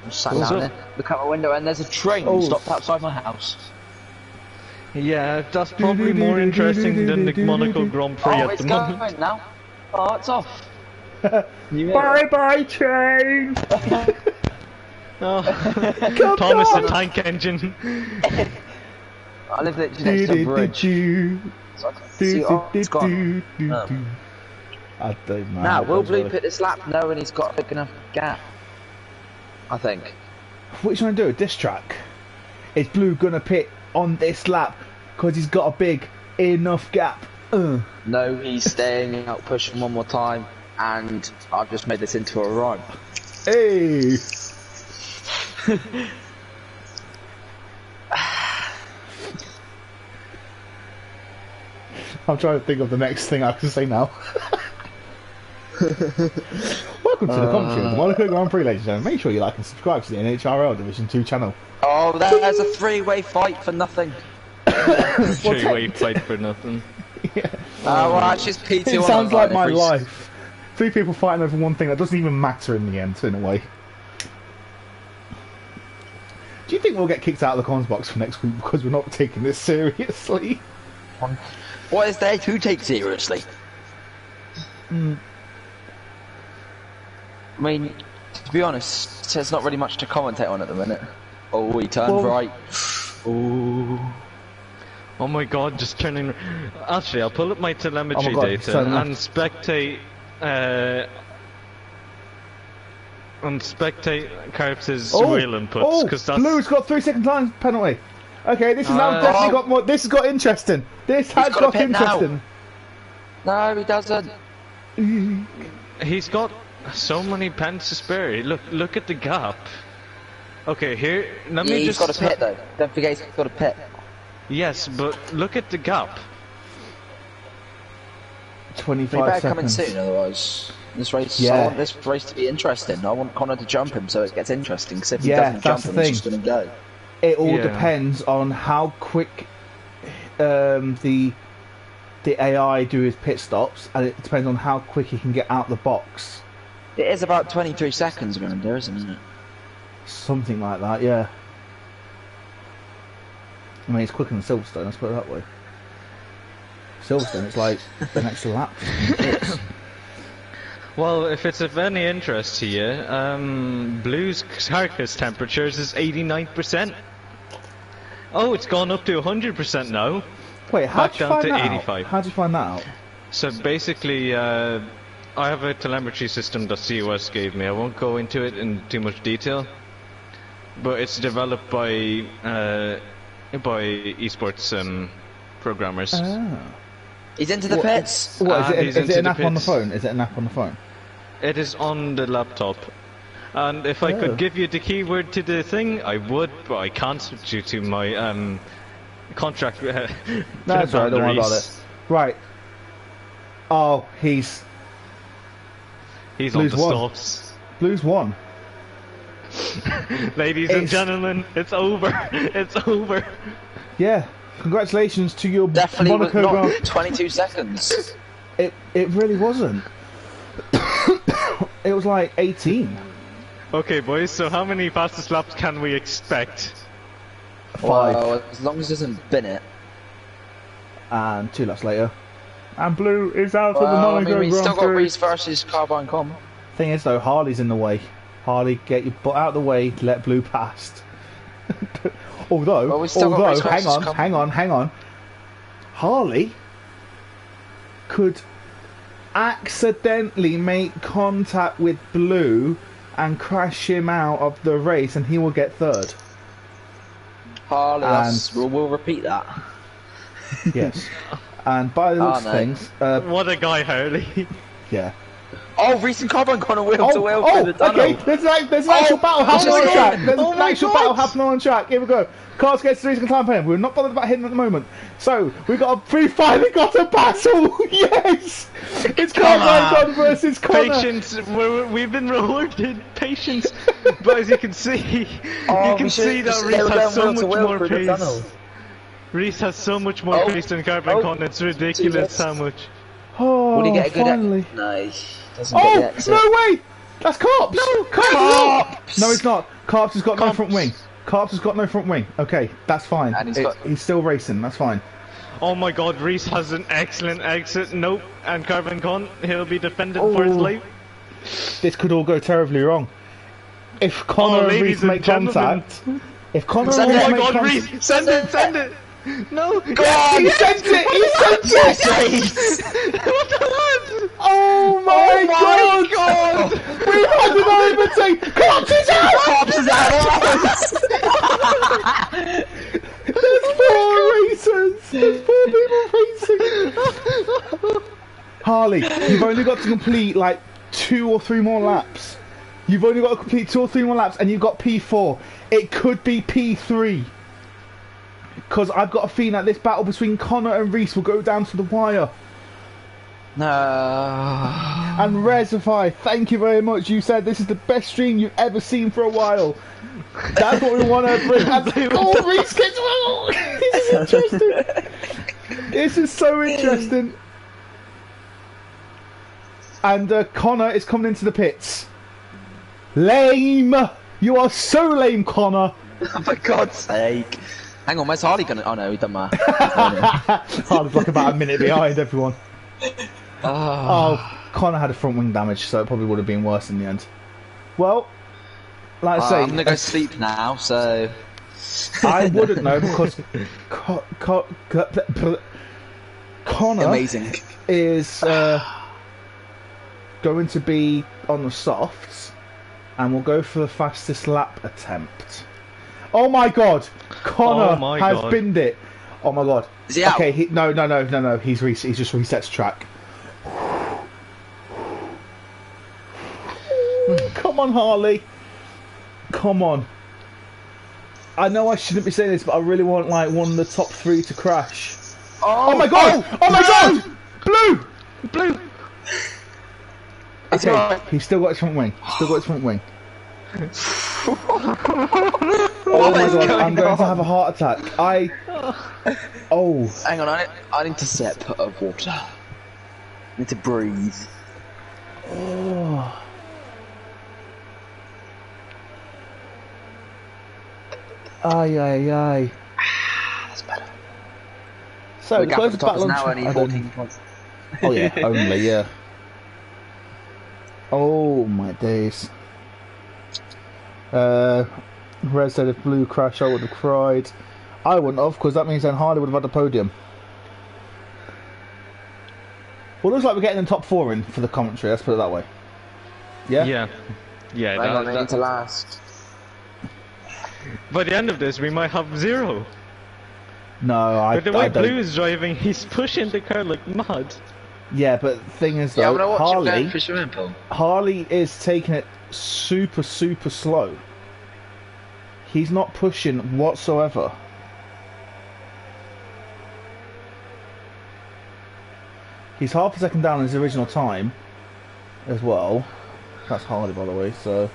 [SPEAKER 3] I'm sat
[SPEAKER 2] What's
[SPEAKER 3] down
[SPEAKER 2] up?
[SPEAKER 3] there, look out my window, and there's a train stopped outside my house.
[SPEAKER 2] Yeah, that's probably more interesting than the Monaco Grand Prix
[SPEAKER 3] Oh,
[SPEAKER 2] at
[SPEAKER 3] it's
[SPEAKER 2] the moment.
[SPEAKER 3] going now. Oh, it's off.
[SPEAKER 1] Bye bye train!
[SPEAKER 2] Oh.
[SPEAKER 1] Come
[SPEAKER 2] Thomas
[SPEAKER 1] on!
[SPEAKER 2] the Tank Engine.
[SPEAKER 3] I live literally next to a bridge. So I can see, oh, it's gone.
[SPEAKER 1] I don't know.
[SPEAKER 3] Now, will Blue pit this lap knowing he's got a big enough gap? I think.
[SPEAKER 1] What are you trying to do? A diss track? Is Blue gonna pit on this lap because he's got a big enough gap?
[SPEAKER 3] No, he's staying out pushing one more time, and I've just made this into a rhyme.
[SPEAKER 1] Hey! I'm trying to think of the next thing I can say now. Welcome to the commentary of the Monaco Grand Prix, ladies and gentlemen. Make sure you like and subscribe to the Nhrl Division 2 channel.
[SPEAKER 3] Oh, there's a three-way fight for nothing.
[SPEAKER 2] Three-way fight for nothing.
[SPEAKER 1] Yeah.
[SPEAKER 3] Well, it's just P2
[SPEAKER 1] It
[SPEAKER 3] on
[SPEAKER 1] sounds like my
[SPEAKER 3] every-
[SPEAKER 1] life. 3 people fighting over one thing that doesn't even matter in the end, in a way. Do you think we'll get kicked out of the comms box for next week because we're not taking this seriously?
[SPEAKER 3] What is there to take seriously? I mean, to be honest, there's not really much to commentate on at the minute. Oh, he turned right.
[SPEAKER 2] Ooh. Oh my god, just turning. Actually, I'll pull up my telemetry
[SPEAKER 1] Oh my God,
[SPEAKER 2] data
[SPEAKER 1] turn
[SPEAKER 2] and
[SPEAKER 1] left.
[SPEAKER 2] spectate. And spectate Carps's wheel inputs, because that's.
[SPEAKER 1] Blue's got 3 second time penalty. Okay, this is now definitely got more. This has got interesting. This has
[SPEAKER 3] got
[SPEAKER 1] got
[SPEAKER 3] a pit now.
[SPEAKER 1] interesting.
[SPEAKER 3] No, he doesn't.
[SPEAKER 2] He's got so many pens to spare. Look at the gap. Okay, here. Let me
[SPEAKER 3] He's
[SPEAKER 2] just.
[SPEAKER 3] got a pit though. Don't forget he's got a pit.
[SPEAKER 2] Yes, but look at the gap.
[SPEAKER 1] 25
[SPEAKER 3] He better come in
[SPEAKER 1] seconds.
[SPEAKER 3] soon, otherwise this race.
[SPEAKER 1] Yeah.
[SPEAKER 3] I want this race to be interesting. I want Connor to jump him so it gets interesting. Because if he
[SPEAKER 1] Yeah,
[SPEAKER 3] doesn't
[SPEAKER 1] that's
[SPEAKER 3] jump
[SPEAKER 1] the
[SPEAKER 3] him, he's
[SPEAKER 1] thing.
[SPEAKER 3] just going to go.
[SPEAKER 1] It all
[SPEAKER 2] Yeah.
[SPEAKER 1] depends on how quick the AI do his pit stops, and it depends on how quick he can get out the box.
[SPEAKER 3] It is about 23 seconds around there, isn't it?
[SPEAKER 1] Something like that, yeah. I mean, it's quicker than Silverstone, let's put it that way. Silverstone, it's like an extra lap.
[SPEAKER 2] Well, if it's of any interest to you, Blue's carcass temperatures is 89%. Oh, it's gone up to 100% now.
[SPEAKER 1] Wait, how'd
[SPEAKER 2] Back
[SPEAKER 1] you
[SPEAKER 2] down
[SPEAKER 1] find
[SPEAKER 2] to
[SPEAKER 1] that
[SPEAKER 2] 85.
[SPEAKER 1] out? How'd you find that out?
[SPEAKER 2] So basically, I have a telemetry system that COS gave me. I won't go into it in too much detail, but it's developed by esports programmers.
[SPEAKER 1] Ah.
[SPEAKER 3] He's into the
[SPEAKER 1] What-
[SPEAKER 3] pits.
[SPEAKER 1] What,
[SPEAKER 2] And
[SPEAKER 1] is
[SPEAKER 2] he's
[SPEAKER 1] it
[SPEAKER 2] into
[SPEAKER 1] an
[SPEAKER 2] the
[SPEAKER 1] app on the
[SPEAKER 2] pits.
[SPEAKER 1] phone? Is it an app on the phone?
[SPEAKER 2] It is on the laptop. And if I
[SPEAKER 1] Oh.
[SPEAKER 2] could give you the keyword to the thing, I would, but I can't due to my contract.
[SPEAKER 1] No, that's right, don't worry about it. Right. Oh,
[SPEAKER 2] He's
[SPEAKER 1] Blues
[SPEAKER 2] on the
[SPEAKER 1] won.
[SPEAKER 2] stops.
[SPEAKER 1] Blues won.
[SPEAKER 2] Ladies and
[SPEAKER 1] It's-
[SPEAKER 2] gentlemen, it's over. It's over.
[SPEAKER 1] Yeah. Congratulations to your
[SPEAKER 3] Definitely was
[SPEAKER 1] Monaco
[SPEAKER 3] not
[SPEAKER 1] Grand.
[SPEAKER 3] 22 seconds.
[SPEAKER 1] It really wasn't. It was like 18.
[SPEAKER 2] Okay, boys, so how many fastest laps can we expect?
[SPEAKER 1] 5.
[SPEAKER 3] Well, as long as it doesn't bin it.
[SPEAKER 1] And 2 laps later. And Blue is out of the
[SPEAKER 3] Well, I
[SPEAKER 1] Monaco
[SPEAKER 3] mean, we've
[SPEAKER 1] Grand
[SPEAKER 3] still got
[SPEAKER 1] Prix.
[SPEAKER 3] Reese versus Carbine Com.
[SPEAKER 1] Thing is though, Harley's in the way. Harley, get your butt out of the way to let Blue past. although,
[SPEAKER 3] Well, we've still got race
[SPEAKER 1] hang
[SPEAKER 3] horses
[SPEAKER 1] on,
[SPEAKER 3] coming.
[SPEAKER 1] hang on. Harley could accidentally make contact with Blue and crash him out of the race, and he will get third.
[SPEAKER 3] Harley,
[SPEAKER 1] And-
[SPEAKER 3] we'll repeat that.
[SPEAKER 1] Yes. And by the looks of
[SPEAKER 3] no.
[SPEAKER 1] things,
[SPEAKER 2] What a guy, Harley.
[SPEAKER 1] yeah.
[SPEAKER 3] Oh, Reese and Carbine Com wheel to wheel through the tunnel.
[SPEAKER 1] okay. There's an actual battle happening
[SPEAKER 3] my
[SPEAKER 1] on
[SPEAKER 3] God.
[SPEAKER 1] track. There's
[SPEAKER 2] Oh
[SPEAKER 1] an
[SPEAKER 2] my
[SPEAKER 1] actual
[SPEAKER 2] God.
[SPEAKER 1] battle happening on track. Here we go. Cars gets the second time playing. We're not bothered about him at the moment. So we've got we finally got a battle. Yes, it's Carbine versus Connor.
[SPEAKER 2] Patience, we've been rewarded. Patience. But as you can see, you can
[SPEAKER 3] we
[SPEAKER 2] see
[SPEAKER 3] should-
[SPEAKER 2] that
[SPEAKER 3] they
[SPEAKER 2] Reese
[SPEAKER 3] were
[SPEAKER 2] has so
[SPEAKER 3] going
[SPEAKER 2] much
[SPEAKER 3] wheel to wheel
[SPEAKER 2] more
[SPEAKER 3] through the tunnel.
[SPEAKER 2] pace. Reese has so much more
[SPEAKER 3] Oh.
[SPEAKER 2] pace than Carbine
[SPEAKER 3] Oh.
[SPEAKER 2] Con. It's ridiculous
[SPEAKER 3] Jesus.
[SPEAKER 2] how much.
[SPEAKER 1] Oh,
[SPEAKER 3] Would he get a good
[SPEAKER 1] finally.
[SPEAKER 3] No, he doesn't get the
[SPEAKER 1] Oh
[SPEAKER 3] exit.
[SPEAKER 1] no way! That's Carps. No,
[SPEAKER 3] Carps!
[SPEAKER 1] No, it's not. Carps has got no
[SPEAKER 2] Carps.
[SPEAKER 1] front wing. Carps has got no front wing. Okay, that's fine.
[SPEAKER 3] And he's got-
[SPEAKER 1] he's still racing. That's fine.
[SPEAKER 2] Oh my god, Reese has an excellent exit. Nope. And Carbine Con, he'll be defended for his
[SPEAKER 1] Oh.
[SPEAKER 2] life.
[SPEAKER 1] This could all go terribly wrong. If Connor and
[SPEAKER 2] ladies
[SPEAKER 1] Reese
[SPEAKER 2] and
[SPEAKER 1] make
[SPEAKER 2] gentlemen.
[SPEAKER 1] contact, if Connor
[SPEAKER 3] Send
[SPEAKER 1] and
[SPEAKER 3] it.
[SPEAKER 1] Reese
[SPEAKER 2] Oh my
[SPEAKER 1] make
[SPEAKER 2] god,
[SPEAKER 1] contact,
[SPEAKER 2] Reese! Send it! Send it! No!
[SPEAKER 3] God!
[SPEAKER 1] he sent it. He sent it.
[SPEAKER 3] Reese!
[SPEAKER 2] What the hell?
[SPEAKER 1] Oh my god! We've had an overtake. Carps is out.
[SPEAKER 3] Carps is out!
[SPEAKER 1] There's 4 racers. There's 4 people racing. Harley, you've only got to complete like 2 or 3 more laps. You've only got to complete 2 or 3 more laps, and you've got P4. It could be P3. Because I've got a feeling that this battle between Connor and Reese will go down to the wire.
[SPEAKER 3] No.
[SPEAKER 1] And Resify, thank you very much. You said this is the best stream you've ever seen for a while. That's what we want to bring. Oh, Reese gets well. This is interesting. This is so interesting. And Connor is coming into the pits. Lame. You are so lame, Connor.
[SPEAKER 3] For God's sake. Hang on, where's Harley gonna... Oh no, he done my...
[SPEAKER 1] Harley's like about a minute behind everyone.
[SPEAKER 3] Oh.
[SPEAKER 1] Oh, Connor had a front wing damage, so it probably would have been worse in the end. Well, like I say,
[SPEAKER 3] I'm gonna go sleep now, so...
[SPEAKER 1] I wouldn't know because Connor
[SPEAKER 3] Amazing.
[SPEAKER 1] is going to be on the softs, and we'll go for the fastest lap attempt. Oh my god, Connor
[SPEAKER 2] Oh my
[SPEAKER 1] has
[SPEAKER 2] God.
[SPEAKER 1] binned it. Oh my god.
[SPEAKER 3] Is he out?
[SPEAKER 1] Okay, no. He's just resets track. Come on, Harley. Come on. I know I shouldn't be saying this, but I really want like one of the top 3 to crash.
[SPEAKER 3] Oh,
[SPEAKER 1] Oh my god! Oh my god! Blue!
[SPEAKER 2] Blue!
[SPEAKER 1] Okay,
[SPEAKER 3] right.
[SPEAKER 1] he's still got his front wing. Still got his front wing.
[SPEAKER 3] Oh
[SPEAKER 1] my god, I'm going to have a heart attack. Oh.
[SPEAKER 3] Hang on, I need to sip of water. I need to breathe.
[SPEAKER 1] Oh. Aye.
[SPEAKER 3] That's better.
[SPEAKER 1] So, the closest battle on
[SPEAKER 3] now only 14 points.
[SPEAKER 1] Oh yeah, only, yeah. Oh my days. Red said if Blue crashed, I would have cried. I wouldn't have, because that means then Harley would have had the podium. Well, it looks like we're getting the top 4 in for the commentary, let's put it that way. Yeah?
[SPEAKER 2] Yeah,
[SPEAKER 3] Hang on, I need to last.
[SPEAKER 2] By the end of this, we might have 0.
[SPEAKER 1] No,
[SPEAKER 2] But the way
[SPEAKER 1] I don't.
[SPEAKER 2] Blue is driving, he's pushing the car like mad.
[SPEAKER 1] Yeah, but the thing is
[SPEAKER 3] Yeah, I'm
[SPEAKER 1] though,
[SPEAKER 3] gonna watch him going for swimming pool.
[SPEAKER 1] Harley is taking it super slow. He's not pushing whatsoever. He's half a second down in his original time as well. That's Harley, by the way, so...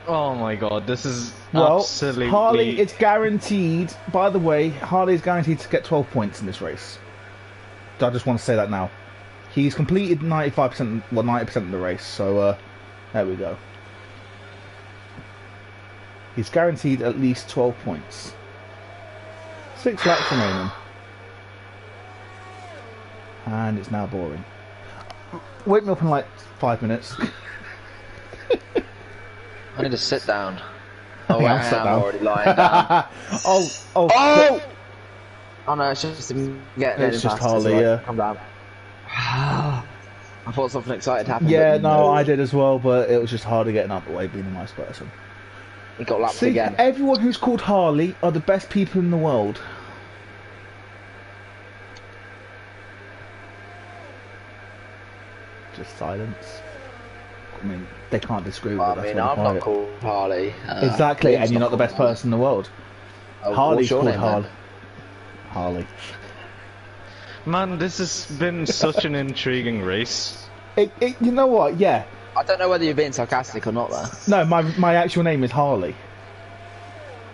[SPEAKER 2] Oh my god, this is
[SPEAKER 1] Well,
[SPEAKER 2] absolutely...
[SPEAKER 1] Harley is guaranteed, by the way, Harley is guaranteed to get 12 points in this race. I just want to say that now. He's completed 95%, well 90% of the race, so there we go. He's guaranteed at least 12 points. 6 laps remaining. And it's now boring. Wake me up in like 5 minutes.
[SPEAKER 3] I need to sit down.
[SPEAKER 1] Oh,
[SPEAKER 3] I
[SPEAKER 1] I'm sat
[SPEAKER 3] am
[SPEAKER 1] down.
[SPEAKER 3] already lying down.
[SPEAKER 1] Oh!
[SPEAKER 3] Oh no, it's just getting
[SPEAKER 1] It's just
[SPEAKER 3] past,
[SPEAKER 1] Harley,
[SPEAKER 3] right.
[SPEAKER 1] yeah.
[SPEAKER 3] Calm down. I thought something exciting happened.
[SPEAKER 1] Yeah,
[SPEAKER 3] but
[SPEAKER 1] no, I did as well, but it was just harder getting out of the way, being a nice person.
[SPEAKER 3] He got lapped
[SPEAKER 1] See,
[SPEAKER 3] again.
[SPEAKER 1] everyone who's called Harley are the best people in the world. Just silence. I mean, they can't disagree with it.
[SPEAKER 3] I
[SPEAKER 1] That's
[SPEAKER 3] mean,
[SPEAKER 1] why
[SPEAKER 3] I'm
[SPEAKER 1] they
[SPEAKER 3] not
[SPEAKER 1] call it.
[SPEAKER 3] called Harley.
[SPEAKER 1] Exactly, and
[SPEAKER 3] Liam's
[SPEAKER 1] you're not the best
[SPEAKER 3] called
[SPEAKER 1] person in the world.
[SPEAKER 3] Harley.
[SPEAKER 1] Harley's
[SPEAKER 3] What's your
[SPEAKER 1] called
[SPEAKER 3] name,
[SPEAKER 1] Harley.
[SPEAKER 3] then?
[SPEAKER 1] Harley.
[SPEAKER 2] Man, this has been such an intriguing race.
[SPEAKER 1] You know what? Yeah.
[SPEAKER 3] I don't know whether you're being sarcastic or not there.
[SPEAKER 1] No, my actual name is Harley.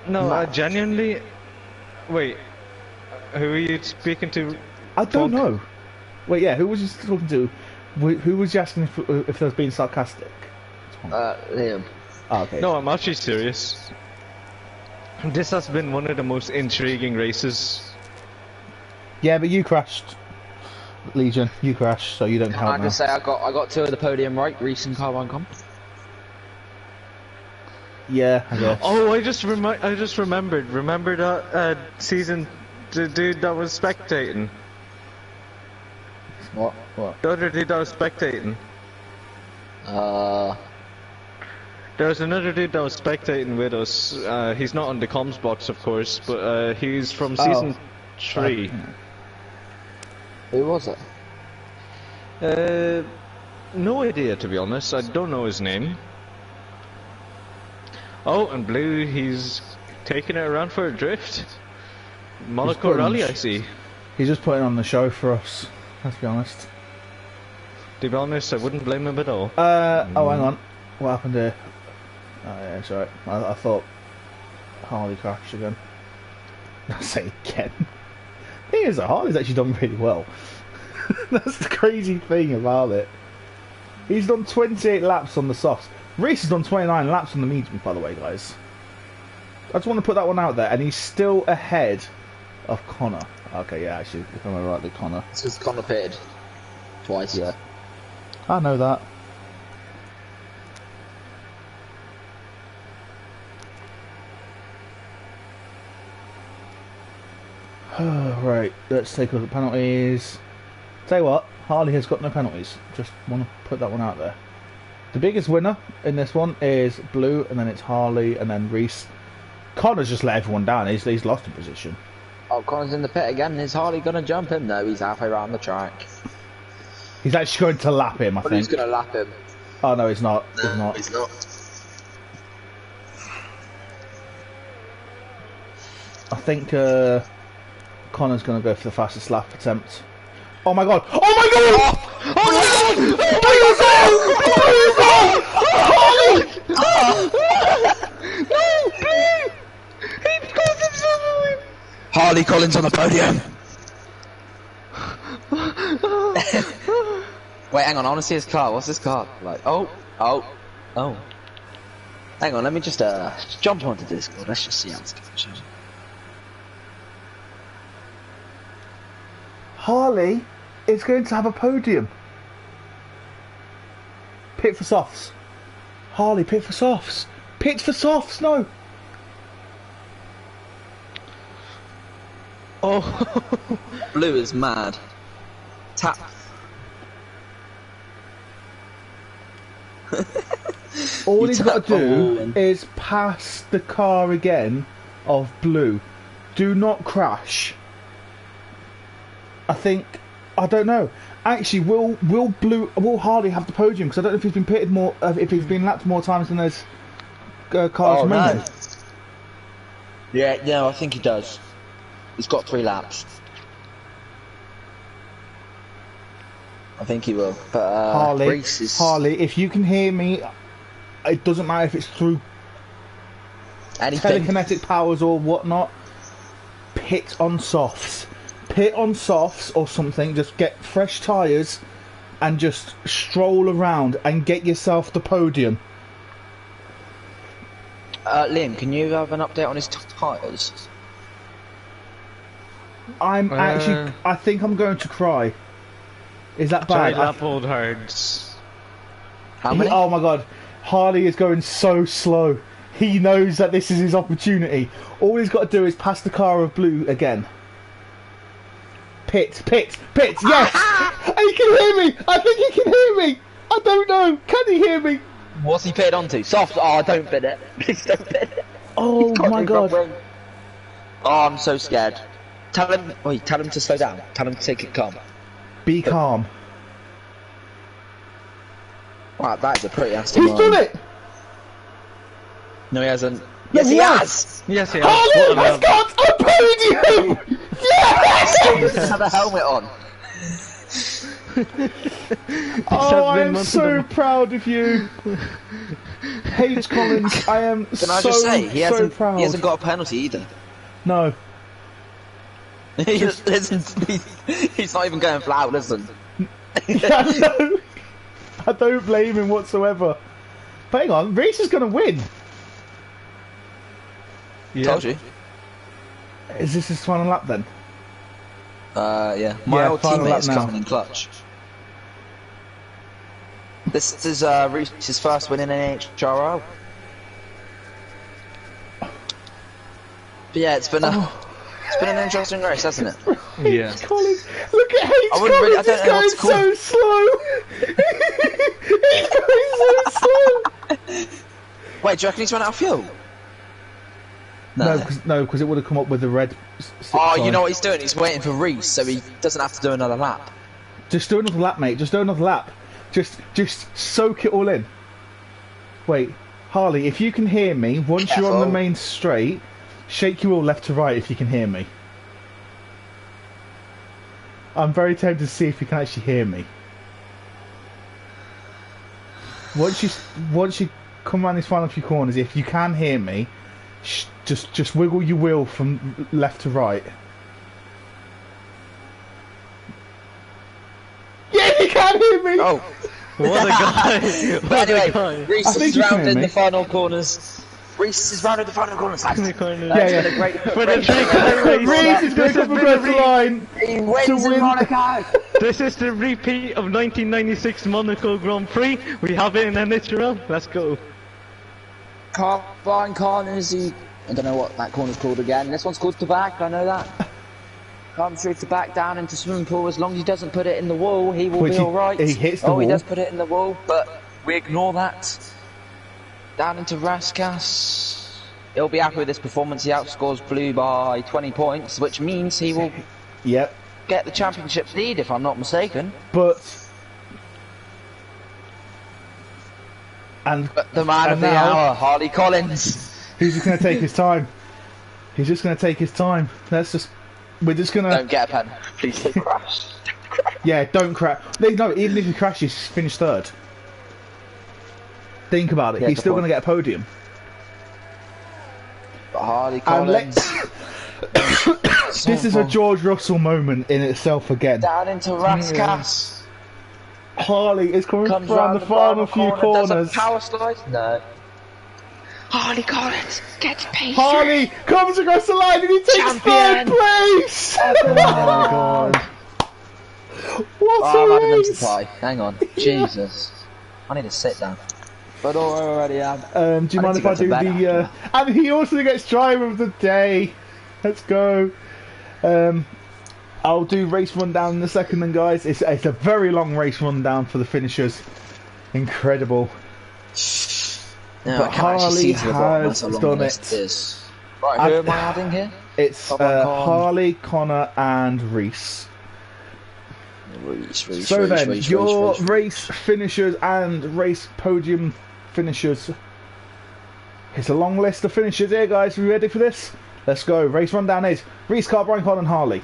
[SPEAKER 2] No, genuinely... Wait, who are you speaking to?
[SPEAKER 1] I don't
[SPEAKER 2] Funk?
[SPEAKER 1] know. Wait, yeah, who was you talking to? Who was you asking if they was being sarcastic?
[SPEAKER 3] Liam.
[SPEAKER 1] Oh, okay.
[SPEAKER 2] No, I'm actually serious. This has been one of the most intriguing races.
[SPEAKER 1] Yeah, but you crashed, Legion. You crashed, so you don't
[SPEAKER 3] Can
[SPEAKER 1] count
[SPEAKER 3] I
[SPEAKER 1] now.
[SPEAKER 3] just say I got 2 of the podium right, Reese and Carbon Comp.
[SPEAKER 1] Yeah, I guess.
[SPEAKER 2] Oh, I just remembered. Remember that season, the dude that was spectating.
[SPEAKER 3] What?
[SPEAKER 2] The other dude that was spectating. There was another dude that was spectating with us. He's not on the comms box, of course, but he's from season 3.
[SPEAKER 3] Who was it?
[SPEAKER 2] No idea, to be honest. I don't know his name. Oh, and Blue, he's taking it around for a drift. Monaco rally, I see.
[SPEAKER 1] He's just putting on the show for us. Let's be honest.
[SPEAKER 2] To be honest, I wouldn't blame him at all.
[SPEAKER 1] Oh, hang on. What happened here? Oh, yeah, it's alright. I thought Harley crashed again. I say again. The thing is that Harley's actually done really well. That's the crazy thing about it. He's done 28 laps on the softs. Reese has done 29 laps on the mediums, by the way, guys. I just want to put that one out there, and he's still ahead of Connor. Okay, yeah, actually, if I'm rightly, Connor.
[SPEAKER 3] It's just Connor pitted twice.
[SPEAKER 1] Yeah. I know that. Right, let's take a look at penalties. Tell you what, Harley has got no penalties. Just want to put that one out there. The biggest winner in this one is Blue, and then it's Harley, and then Reese. Connor's just let everyone down. He's lost a position.
[SPEAKER 3] Oh, Connor's in the pit again. Is Harley gonna jump him? No, he's halfway around the track.
[SPEAKER 1] He's actually going to lap him, I
[SPEAKER 3] But he's
[SPEAKER 1] think.
[SPEAKER 3] going to lap him.
[SPEAKER 1] Oh no, he's not. He's
[SPEAKER 4] No,
[SPEAKER 1] not.
[SPEAKER 4] he's not.
[SPEAKER 1] I think Connor's going to go for the fastest lap attempt. Oh my god! Oh my god! Oh my god! Oh my god!
[SPEAKER 3] Harley Collins on the podium. Wait, hang on. I want to see his car. What's his car like? Oh. Hang on. Let me just jump onto Discord. Let's just see how it's going.
[SPEAKER 1] Harley is going to have a podium. Pit for softs. Harley, pit for softs. Pit for softs, no.
[SPEAKER 2] Oh.
[SPEAKER 3] Blue is mad. Tap.
[SPEAKER 1] All
[SPEAKER 3] You
[SPEAKER 1] he's got to do
[SPEAKER 3] tap-
[SPEAKER 1] is pass the car again of Blue. Do not crash. I don't know. Actually, will Harley have the podium? Because I don't know if he's been pitted more, if he's been lapped more times than there's cars remaining.
[SPEAKER 3] No. Yeah, no, I think he does. He's got 3 laps. I think he will. But
[SPEAKER 1] Harley, if you can hear me, it doesn't matter if it's through
[SPEAKER 3] anything.
[SPEAKER 1] telekinetic powers or whatnot. Pit on softs. Pit on softs or something. Just get fresh tyres and just stroll around and get yourself the podium.
[SPEAKER 3] Liam, can you have an update on his tyres?
[SPEAKER 1] I think I'm going to cry. Is that
[SPEAKER 2] Try
[SPEAKER 1] bad?
[SPEAKER 2] lap old hards.
[SPEAKER 3] How many?
[SPEAKER 1] Oh my god. Harley is going so slow. He knows that this is his opportunity. All he's got to do is pass the car of Blue again. Pit, yes! He can hear me! I think he can hear me! I don't know, can he hear me?
[SPEAKER 3] What's he pitted onto? Soft. Oh, don't bid it. Please don't bid it.
[SPEAKER 1] Oh my god.
[SPEAKER 3] Oh, I'm so scared. Tell him to slow down. Tell him to take it calm.
[SPEAKER 1] Be calm.
[SPEAKER 3] Wow, that is a pretty Aston
[SPEAKER 1] He's
[SPEAKER 3] Martin.
[SPEAKER 1] done it!
[SPEAKER 3] No, he hasn't.
[SPEAKER 1] No,
[SPEAKER 3] Yes, he has!
[SPEAKER 2] Yes, yeah.
[SPEAKER 1] Harley has got a podium! Yes!
[SPEAKER 3] He doesn't have a helmet on.
[SPEAKER 1] Oh, I am so proud of you. H. Collins, I am
[SPEAKER 3] Can I just say, he
[SPEAKER 1] so proud.
[SPEAKER 3] hasn't got a penalty either.
[SPEAKER 1] No.
[SPEAKER 3] He's not even going flat, listen.
[SPEAKER 1] Yeah, no. I don't blame him whatsoever. But hang on, Reese is going to win.
[SPEAKER 2] Yeah.
[SPEAKER 3] Told you.
[SPEAKER 1] Is this his final lap then?
[SPEAKER 3] Yeah. My old
[SPEAKER 1] final
[SPEAKER 3] teammate
[SPEAKER 1] lap
[SPEAKER 3] is
[SPEAKER 1] now.
[SPEAKER 3] coming in clutch. This is Reese's first win in Nhrl. But yeah, it's been an interesting race, hasn't it?
[SPEAKER 2] Yeah.
[SPEAKER 1] Collins, look at H.
[SPEAKER 3] I wouldn't
[SPEAKER 1] Collins,
[SPEAKER 3] really- I
[SPEAKER 1] he's
[SPEAKER 3] don't know
[SPEAKER 1] going
[SPEAKER 3] what to call
[SPEAKER 1] so
[SPEAKER 3] him.
[SPEAKER 1] slow. He's going so slow.
[SPEAKER 3] Wait, do you reckon he's run out of fuel?
[SPEAKER 1] No, because it would have come up with the red.
[SPEAKER 3] Oh,
[SPEAKER 1] sign.
[SPEAKER 3] you know what he's doing? He's waiting for Reese, so he doesn't have to do another lap.
[SPEAKER 1] Just do another lap, mate. Just do another lap. Just soak it all in. Wait, Harley, if you can hear me, once you're on the
[SPEAKER 3] Careful.
[SPEAKER 1] main straight, shake your wheel left to right if you can hear me. I'm very tempted to see if you can actually hear me. Once you come around these final few corners, if you can hear me, just wiggle your wheel from left to right. Yeah, you can hear me.
[SPEAKER 3] Oh.
[SPEAKER 2] What a guy!
[SPEAKER 3] But
[SPEAKER 2] What a
[SPEAKER 3] anyway,
[SPEAKER 2] guy!
[SPEAKER 3] Reese
[SPEAKER 1] I think
[SPEAKER 3] is
[SPEAKER 1] you can
[SPEAKER 3] round
[SPEAKER 1] hear
[SPEAKER 3] in
[SPEAKER 1] me.
[SPEAKER 3] the final corners. Reese is round in the final corners. Lads.
[SPEAKER 2] In the corner.
[SPEAKER 3] That's
[SPEAKER 1] Yeah,
[SPEAKER 3] been a great
[SPEAKER 2] For the
[SPEAKER 3] race.
[SPEAKER 2] three-car race.
[SPEAKER 1] Reese is going to come across the line.
[SPEAKER 3] He wins
[SPEAKER 1] to
[SPEAKER 3] in
[SPEAKER 1] win.
[SPEAKER 3] Monaco.
[SPEAKER 2] This is the repeat of 1996 Monaco Grand Prix. We have it in Nhrl. Let's go.
[SPEAKER 3] Carbine corners. I don't know what that corner's called again. This one's called to back. I know that. Come through to back down into swimming pool. As long as he doesn't put it in the wall, he will
[SPEAKER 1] Which
[SPEAKER 3] be
[SPEAKER 1] he-
[SPEAKER 3] all right.
[SPEAKER 1] he hits the
[SPEAKER 3] He
[SPEAKER 1] wall.
[SPEAKER 3] does put it in the wall, but we ignore that. Down into Raskas. He'll be happy with this performance. He outscores Blue by 20 points, which means he will
[SPEAKER 1] Yep.
[SPEAKER 3] get the championship lead, if I'm not mistaken.
[SPEAKER 1] But And
[SPEAKER 3] The man of the
[SPEAKER 1] now,
[SPEAKER 3] hour, Harley Collins.
[SPEAKER 1] he's just going to take his time. He's just going to take his time. We're just going to...
[SPEAKER 3] Don't get a pen. Please don't crash.
[SPEAKER 1] Yeah, don't crash. No, even if he crashes, he's finished third. Think about it.
[SPEAKER 3] Yeah,
[SPEAKER 1] He's still going
[SPEAKER 3] point.
[SPEAKER 1] to get a podium.
[SPEAKER 3] But Harley
[SPEAKER 1] And
[SPEAKER 3] Collins.
[SPEAKER 1] This is a George Russell moment in itself again.
[SPEAKER 3] Down into Rascasse.
[SPEAKER 1] Harley is coming
[SPEAKER 3] Comes
[SPEAKER 1] around the final few corners.
[SPEAKER 3] Does a power slide? No. Harley Collins gets paid.
[SPEAKER 1] Harley comes across the line and he takes
[SPEAKER 3] Champion.
[SPEAKER 1] third place!
[SPEAKER 3] Oh my god.
[SPEAKER 1] What
[SPEAKER 3] Oh, I'm
[SPEAKER 1] a
[SPEAKER 3] having them
[SPEAKER 1] race!
[SPEAKER 3] supply. Hang on. Jesus. I need to sit down. But already am.
[SPEAKER 1] Do you mind if I do the... and he also gets driver of the day. Let's go. I'll do race rundown in a second then, guys. It's a very long race rundown for the finishers. Incredible.
[SPEAKER 3] No,
[SPEAKER 1] But
[SPEAKER 3] I can't actually
[SPEAKER 1] Harley
[SPEAKER 3] see to the bottom. That's
[SPEAKER 1] has
[SPEAKER 3] how long
[SPEAKER 1] done
[SPEAKER 3] the list
[SPEAKER 1] it.
[SPEAKER 3] is. Right, who am I adding here?
[SPEAKER 1] It's
[SPEAKER 3] Come on, Con.
[SPEAKER 1] Harley, Connor and Reese.
[SPEAKER 3] Reese,
[SPEAKER 1] So then, your
[SPEAKER 3] Reese.
[SPEAKER 1] race finishers and race podium finishers. It's a long list of finishers here, guys. Are you ready for this? Let's go. Race rundown is Reese, Carp, Brian, Con and Harley.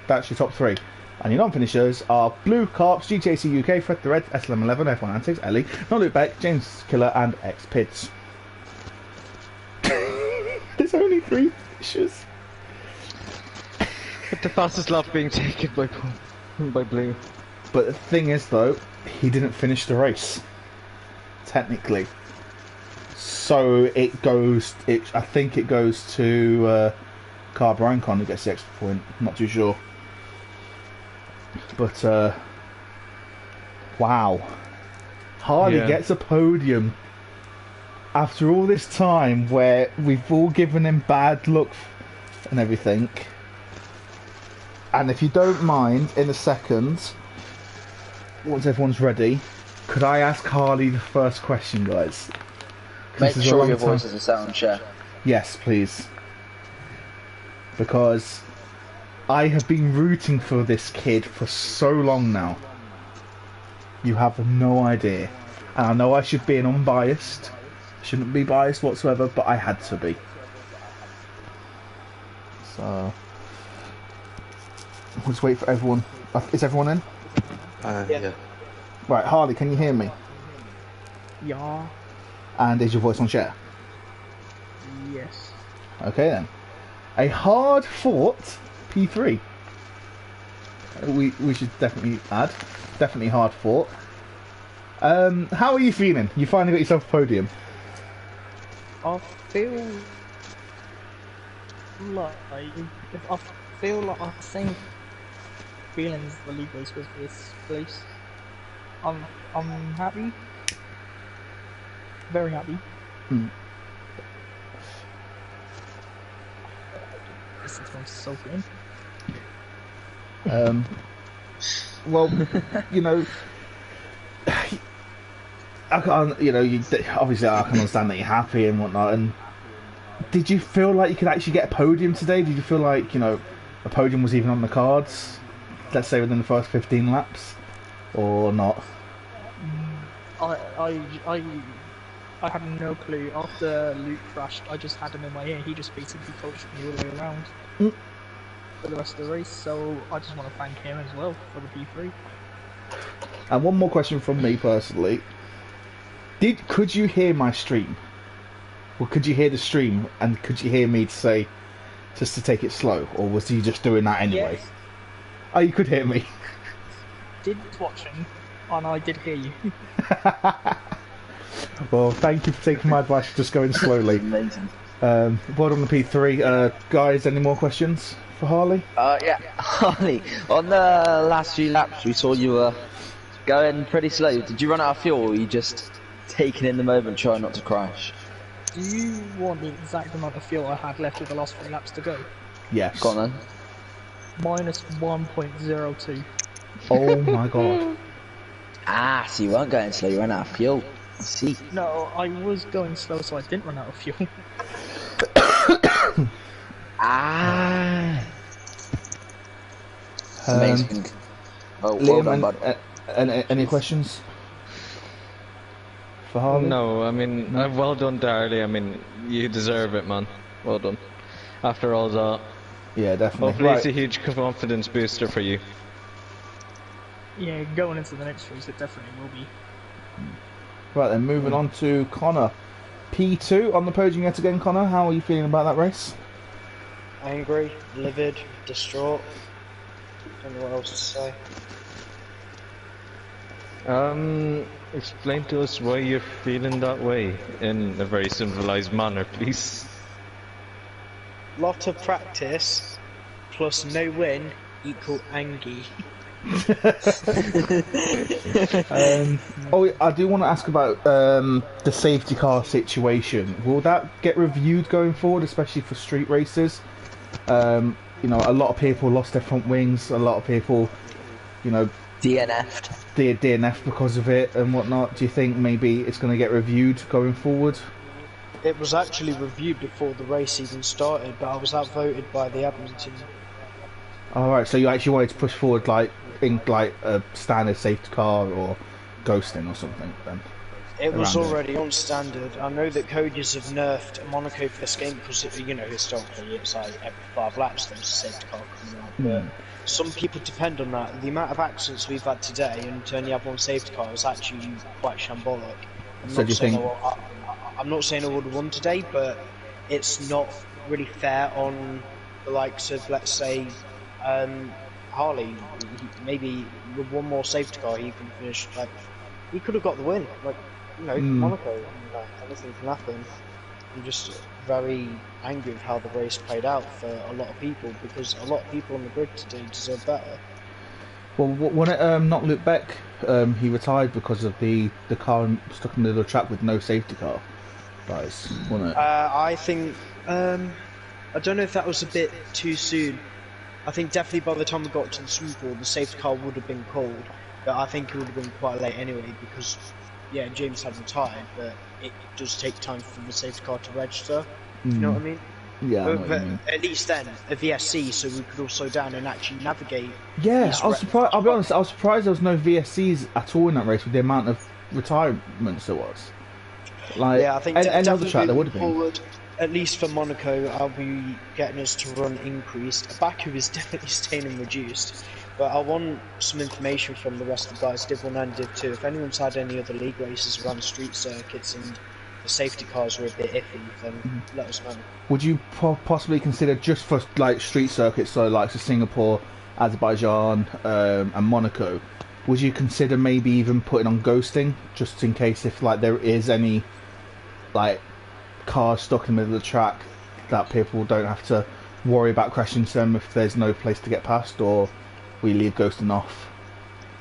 [SPEAKER 1] That's your top three. And your non-finishers are Blue, Carps, GTAC UK, Fred the Red, SLM11, F1 Antics, Ellie, Non-Luke Beck, James Killer and X-Pids. There's only 3 finishers.
[SPEAKER 2] But the fastest lap being taken by Blue.
[SPEAKER 1] But the thing is, though, he didn't finish the race. Technically. So it goes... I think it goes to Car Brian Con who gets the extra point. I'm not too sure. But, wow. Harley gets a podium. After all this time where we've all given him bad luck and everything. And if you don't mind, in a second, once everyone's ready, could I ask Harley the first question, guys? 'Cause
[SPEAKER 3] Make
[SPEAKER 1] this is a
[SPEAKER 3] sure
[SPEAKER 1] long
[SPEAKER 3] your
[SPEAKER 1] time.
[SPEAKER 3] voice is a sound check.
[SPEAKER 1] Yes, please. Because I have been rooting for this kid for so long now. You have no idea. And I know I should be an unbiased. Shouldn't be biased whatsoever, but I had to be. So... we'll just wait for everyone. Is everyone in?
[SPEAKER 4] Yeah.
[SPEAKER 1] Right, Harley, can you hear me?
[SPEAKER 5] Yeah.
[SPEAKER 1] And is your voice on share?
[SPEAKER 5] Yes.
[SPEAKER 1] Okay then. A hard fought P3. We should definitely add. Definitely hard fought. How are you feeling? You finally got yourself a podium.
[SPEAKER 5] I feel like I think feelings the league race was this place. I'm happy. Very happy. This is going to soak in.
[SPEAKER 1] Well, you know, I can't. You know, obviously I can understand that you're happy and whatnot. And did you feel like you could actually get a podium today? Did you feel like, you know, a podium was even on the cards? Let's say within the first 15 laps, or not?
[SPEAKER 5] I had no clue. After Luke crashed, I just had him in my ear. He just basically coached me all the way around for the rest of the race. So I just want to thank him as well for the P3.
[SPEAKER 1] And one more question from me personally: could you hear my stream? Or could you hear the stream? And could you hear me to say just to take it slow, or was he just doing that anyway?
[SPEAKER 5] Yes.
[SPEAKER 1] Oh, you could hear me.
[SPEAKER 5] Did watching, and I did hear you.
[SPEAKER 1] Well, thank you for taking my advice for just going slowly.
[SPEAKER 3] Amazing.
[SPEAKER 1] Well done on the P3. Guys, any more questions for Harley?
[SPEAKER 3] Yeah, Harley, on the last few laps we saw you were going pretty slow. Did you run out of fuel, or were you just taking in the moment trying not to crash?
[SPEAKER 5] Do you want the exact amount of fuel I had left with the last 3 laps to go?
[SPEAKER 1] Yes.
[SPEAKER 3] Go on then.
[SPEAKER 5] Minus 1.02.
[SPEAKER 1] Oh my god.
[SPEAKER 3] Ah, so you weren't going slow, you ran out of fuel. I see.
[SPEAKER 5] No, I was going slow, so I didn't run out of fuel.
[SPEAKER 3] Ah. Amazing. Well
[SPEAKER 1] Liam,
[SPEAKER 3] done, bud.
[SPEAKER 1] any questions for Harley?
[SPEAKER 2] No, I mean, well done, Darley. I mean, you deserve it, man. Well done. After all that,
[SPEAKER 1] Yeah, definitely.
[SPEAKER 2] hopefully it's
[SPEAKER 1] Right.
[SPEAKER 2] a huge confidence booster for you.
[SPEAKER 5] Yeah, going into the next race, it definitely will be.
[SPEAKER 1] Right then, moving on to Connor. P2 on the podium yet again, Connor. How are you feeling about that race?
[SPEAKER 4] Angry, livid, distraught. Don't know what else to say.
[SPEAKER 2] Explain to us why you're feeling that way in a very civilized manner, please.
[SPEAKER 4] Lot of practice plus no win equal angry.
[SPEAKER 1] I do want to ask about the safety car situation. Will that get reviewed going forward, especially for street races? You know, a lot of people lost their front wings. A lot of people, you know,
[SPEAKER 3] DNF'd.
[SPEAKER 1] DNF because of it and whatnot. Do you think maybe it's going to get reviewed going forward?
[SPEAKER 4] It was actually reviewed before the race even started, but I was outvoted by the admin team.
[SPEAKER 1] Alright, so you actually wanted to push forward like a standard safety car or ghosting or something then?
[SPEAKER 4] It was
[SPEAKER 1] Around
[SPEAKER 4] already on standard. I know that coaches have nerfed Monaco for this game because, you know, historically it's like every 5 laps there's a safety car coming out. But some people depend on that. The amount of accidents we've had today and to only have one safety car is actually quite shambolic.
[SPEAKER 1] So do you think...
[SPEAKER 4] I'm not saying I would have won today, but it's not really fair on the likes of, let's say, Harley. Maybe with one more safety car he could finish, like, he could have got the win. Like, you know, Monaco, like, anything can happen. I'm just very angry with how the race played out for a lot of people, because a lot of people on the grid today deserve better.
[SPEAKER 1] Well, when it knocked Luke Beck, he retired because of the car stuck in the middle of the track with no safety car. Guys, wasn't it?
[SPEAKER 4] I think, I don't know if that was a bit too soon. I think definitely by the time we got to the swimming pool, the safety car would have been called, but I think it would have been quite late anyway, because, yeah, James had retired, but it does take time for the safety car to register. You know what I mean?
[SPEAKER 1] Yeah, I know what
[SPEAKER 4] but
[SPEAKER 1] you mean.
[SPEAKER 4] at least then, a VSC, so we could all slow down and actually navigate.
[SPEAKER 1] Yeah, I was surprised. I'll be honest, I was surprised there was no VSCs at all in that race with the amount of retirements there was. Like,
[SPEAKER 4] Yeah, I think
[SPEAKER 1] any other track there would have been.
[SPEAKER 4] forward, at least for Monaco, I'll be getting us to run increased. Baku is definitely staying in reduced, but I want some information from the rest of the guys, Div 1 and Div 2. If anyone's had any other league races around street circuits and the safety cars are a bit iffy, then let us know.
[SPEAKER 1] Would you possibly consider just for like street circuits, so like Singapore, Azerbaijan, and Monaco? Would you consider maybe even putting on ghosting, just in case if like there is any like cars stuck in the middle of the track that people don't have to worry about crashing into them if there's no place to get past, or we leave ghosting off?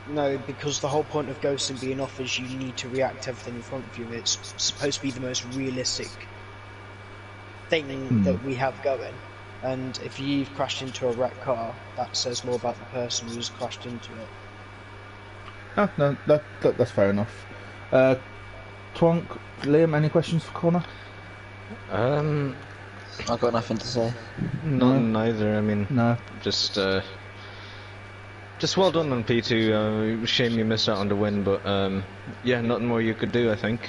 [SPEAKER 4] No, because the whole point of ghosting being off is you need to react to everything in front of you. It's supposed to be the most realistic thing that we have going. And if you've crashed into a wrecked car, that says more about the person who's crashed into it.
[SPEAKER 1] Oh, no, that's fair enough. Twonk, Liam, any questions for Connor?
[SPEAKER 3] I've got nothing to say.
[SPEAKER 2] None either. I mean,
[SPEAKER 1] No.
[SPEAKER 2] just well done on P2. Shame you missed out on the win, but yeah, nothing more you could do, I think.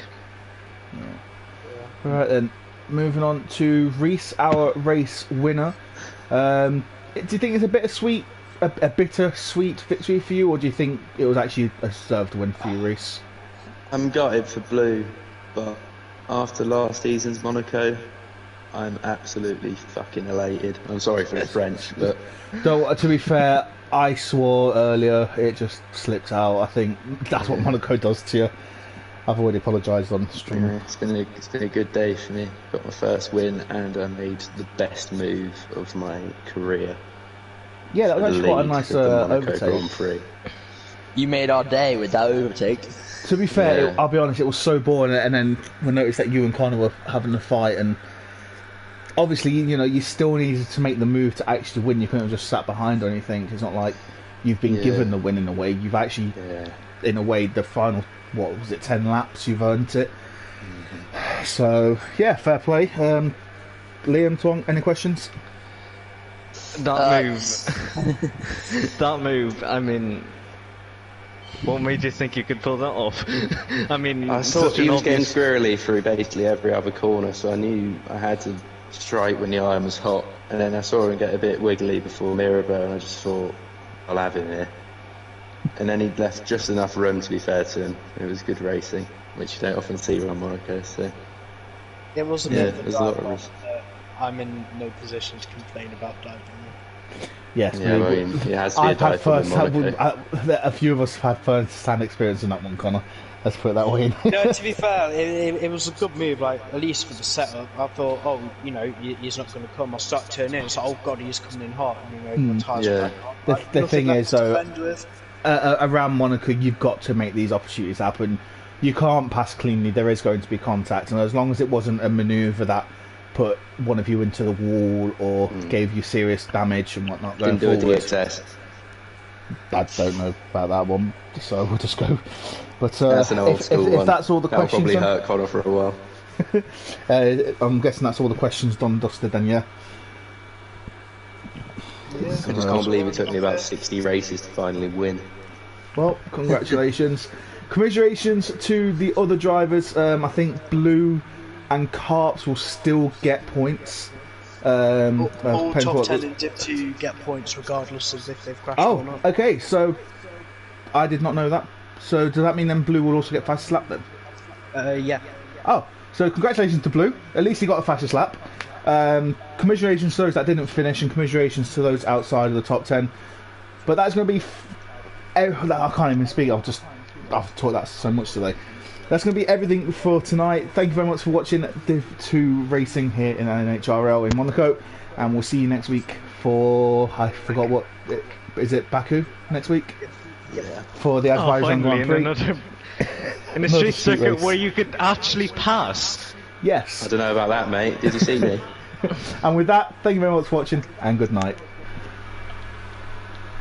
[SPEAKER 1] Right then, moving on to Reese, our race winner. Do you think it's a bittersweet, a bittersweet victory for you, or do you think it was actually a deserved win for you, Reese?
[SPEAKER 6] I'm gutted for Blue, but after last season's Monaco, I'm absolutely fucking elated. I'm sorry for the French, but...
[SPEAKER 1] Though, to be fair, I swore earlier, it just slipped out. I think that's what Monaco does to you. I've already apologised on stream.
[SPEAKER 6] Yeah, it's been a good day for me. Got my first win, and I made the best move of my career.
[SPEAKER 1] Yeah, that was actually quite a nice overtake.
[SPEAKER 6] Grand Prix.
[SPEAKER 3] You made our day with that overtake.
[SPEAKER 1] To be fair,
[SPEAKER 6] Yeah.
[SPEAKER 1] I'll be honest, it was so boring, and then we noticed that you and Connor were having a fight, and obviously, you know, you still needed to make the move to actually win. You couldn't have just sat behind or anything. It's not like you've been given the win in a way. You've actually, in a way, the final, what was it, 10 laps, you've earned it. So, yeah, fair play. Liam, Twong, any questions?
[SPEAKER 2] That move, I mean, What made you think you could pull that off? I mean,
[SPEAKER 6] I thought
[SPEAKER 2] such
[SPEAKER 6] he
[SPEAKER 2] an
[SPEAKER 6] was getting
[SPEAKER 2] obvious...
[SPEAKER 6] squirrely through basically every other corner, so I knew I had to strike when the iron was hot. And then I saw him get a bit wiggly before Mirabeau, and I just thought, I'll have him here. And then he left just enough room, to be fair to him. It was good racing, which you don't often see around Monaco. So
[SPEAKER 4] It was a
[SPEAKER 6] yeah,
[SPEAKER 4] bit of a
[SPEAKER 6] there's a lot of
[SPEAKER 4] drive
[SPEAKER 6] risk.
[SPEAKER 4] that I'm in no position to complain about diving.
[SPEAKER 1] Yes,
[SPEAKER 6] Yeah, I mean, it has to be a
[SPEAKER 1] I've had
[SPEAKER 6] dive for
[SPEAKER 1] first.
[SPEAKER 6] Monaco.
[SPEAKER 1] A few of us have had first-hand experience in that one, Connor. Let's put it that way.
[SPEAKER 4] No, to be fair, it was a good move. Like at least for the setup, I thought, oh, he's not going to come. I start turning in. It's like, oh god, he's coming in hot. My tyres
[SPEAKER 6] yeah.
[SPEAKER 4] are back on. Like,
[SPEAKER 1] The
[SPEAKER 4] nothing
[SPEAKER 1] thing
[SPEAKER 4] left
[SPEAKER 1] is,
[SPEAKER 4] to
[SPEAKER 1] though,
[SPEAKER 4] defend with.
[SPEAKER 1] Around Monaco, you've got to make these opportunities happen. You can't pass cleanly. There is going to be contact, and as long as it wasn't a manoeuvre that put one of you into the wall or gave you serious damage and whatnot going
[SPEAKER 6] Didn't do a
[SPEAKER 1] forward,
[SPEAKER 6] DXS.
[SPEAKER 1] I don't know about that one, so we'll just go. But
[SPEAKER 6] That's an old school one.
[SPEAKER 1] if that's all the
[SPEAKER 6] That'll
[SPEAKER 1] questions,
[SPEAKER 6] probably
[SPEAKER 1] then,
[SPEAKER 6] hurt Connor for a while.
[SPEAKER 1] I'm guessing that's all the questions done and dusted. Then, yeah.
[SPEAKER 6] I just can't believe it took me about 60 races to finally win.
[SPEAKER 1] Well, congratulations. Commiserations to the other drivers. I think Blue and Carps will still get points.
[SPEAKER 4] All
[SPEAKER 1] depends
[SPEAKER 4] top
[SPEAKER 1] what
[SPEAKER 4] 10 in Div 2 get points regardless of if they've crashed or not.
[SPEAKER 1] okay, so I did not know that. So does that mean then Blue will also get fastest lap then?
[SPEAKER 4] Yeah.
[SPEAKER 1] Oh, so congratulations to Blue. At least he got a fastest lap. Commiserations to those that didn't finish, and commiserations to those outside of the top 10. But that's going to be... I can't even speak. I've taught that so much today. That's going to be everything for tonight. Thank you very much for watching Div 2 racing here in Nhrl in Monaco. And we'll see you next week for... I forgot what... Is it Baku next week?
[SPEAKER 4] Yeah.
[SPEAKER 1] For the Azerbaijan
[SPEAKER 2] finally,
[SPEAKER 1] Grand Prix.
[SPEAKER 2] in a street circuit where you could actually pass.
[SPEAKER 1] Yes.
[SPEAKER 6] I don't know about that, mate. Did you see me?
[SPEAKER 1] And with that, thank you very much for watching, and good night.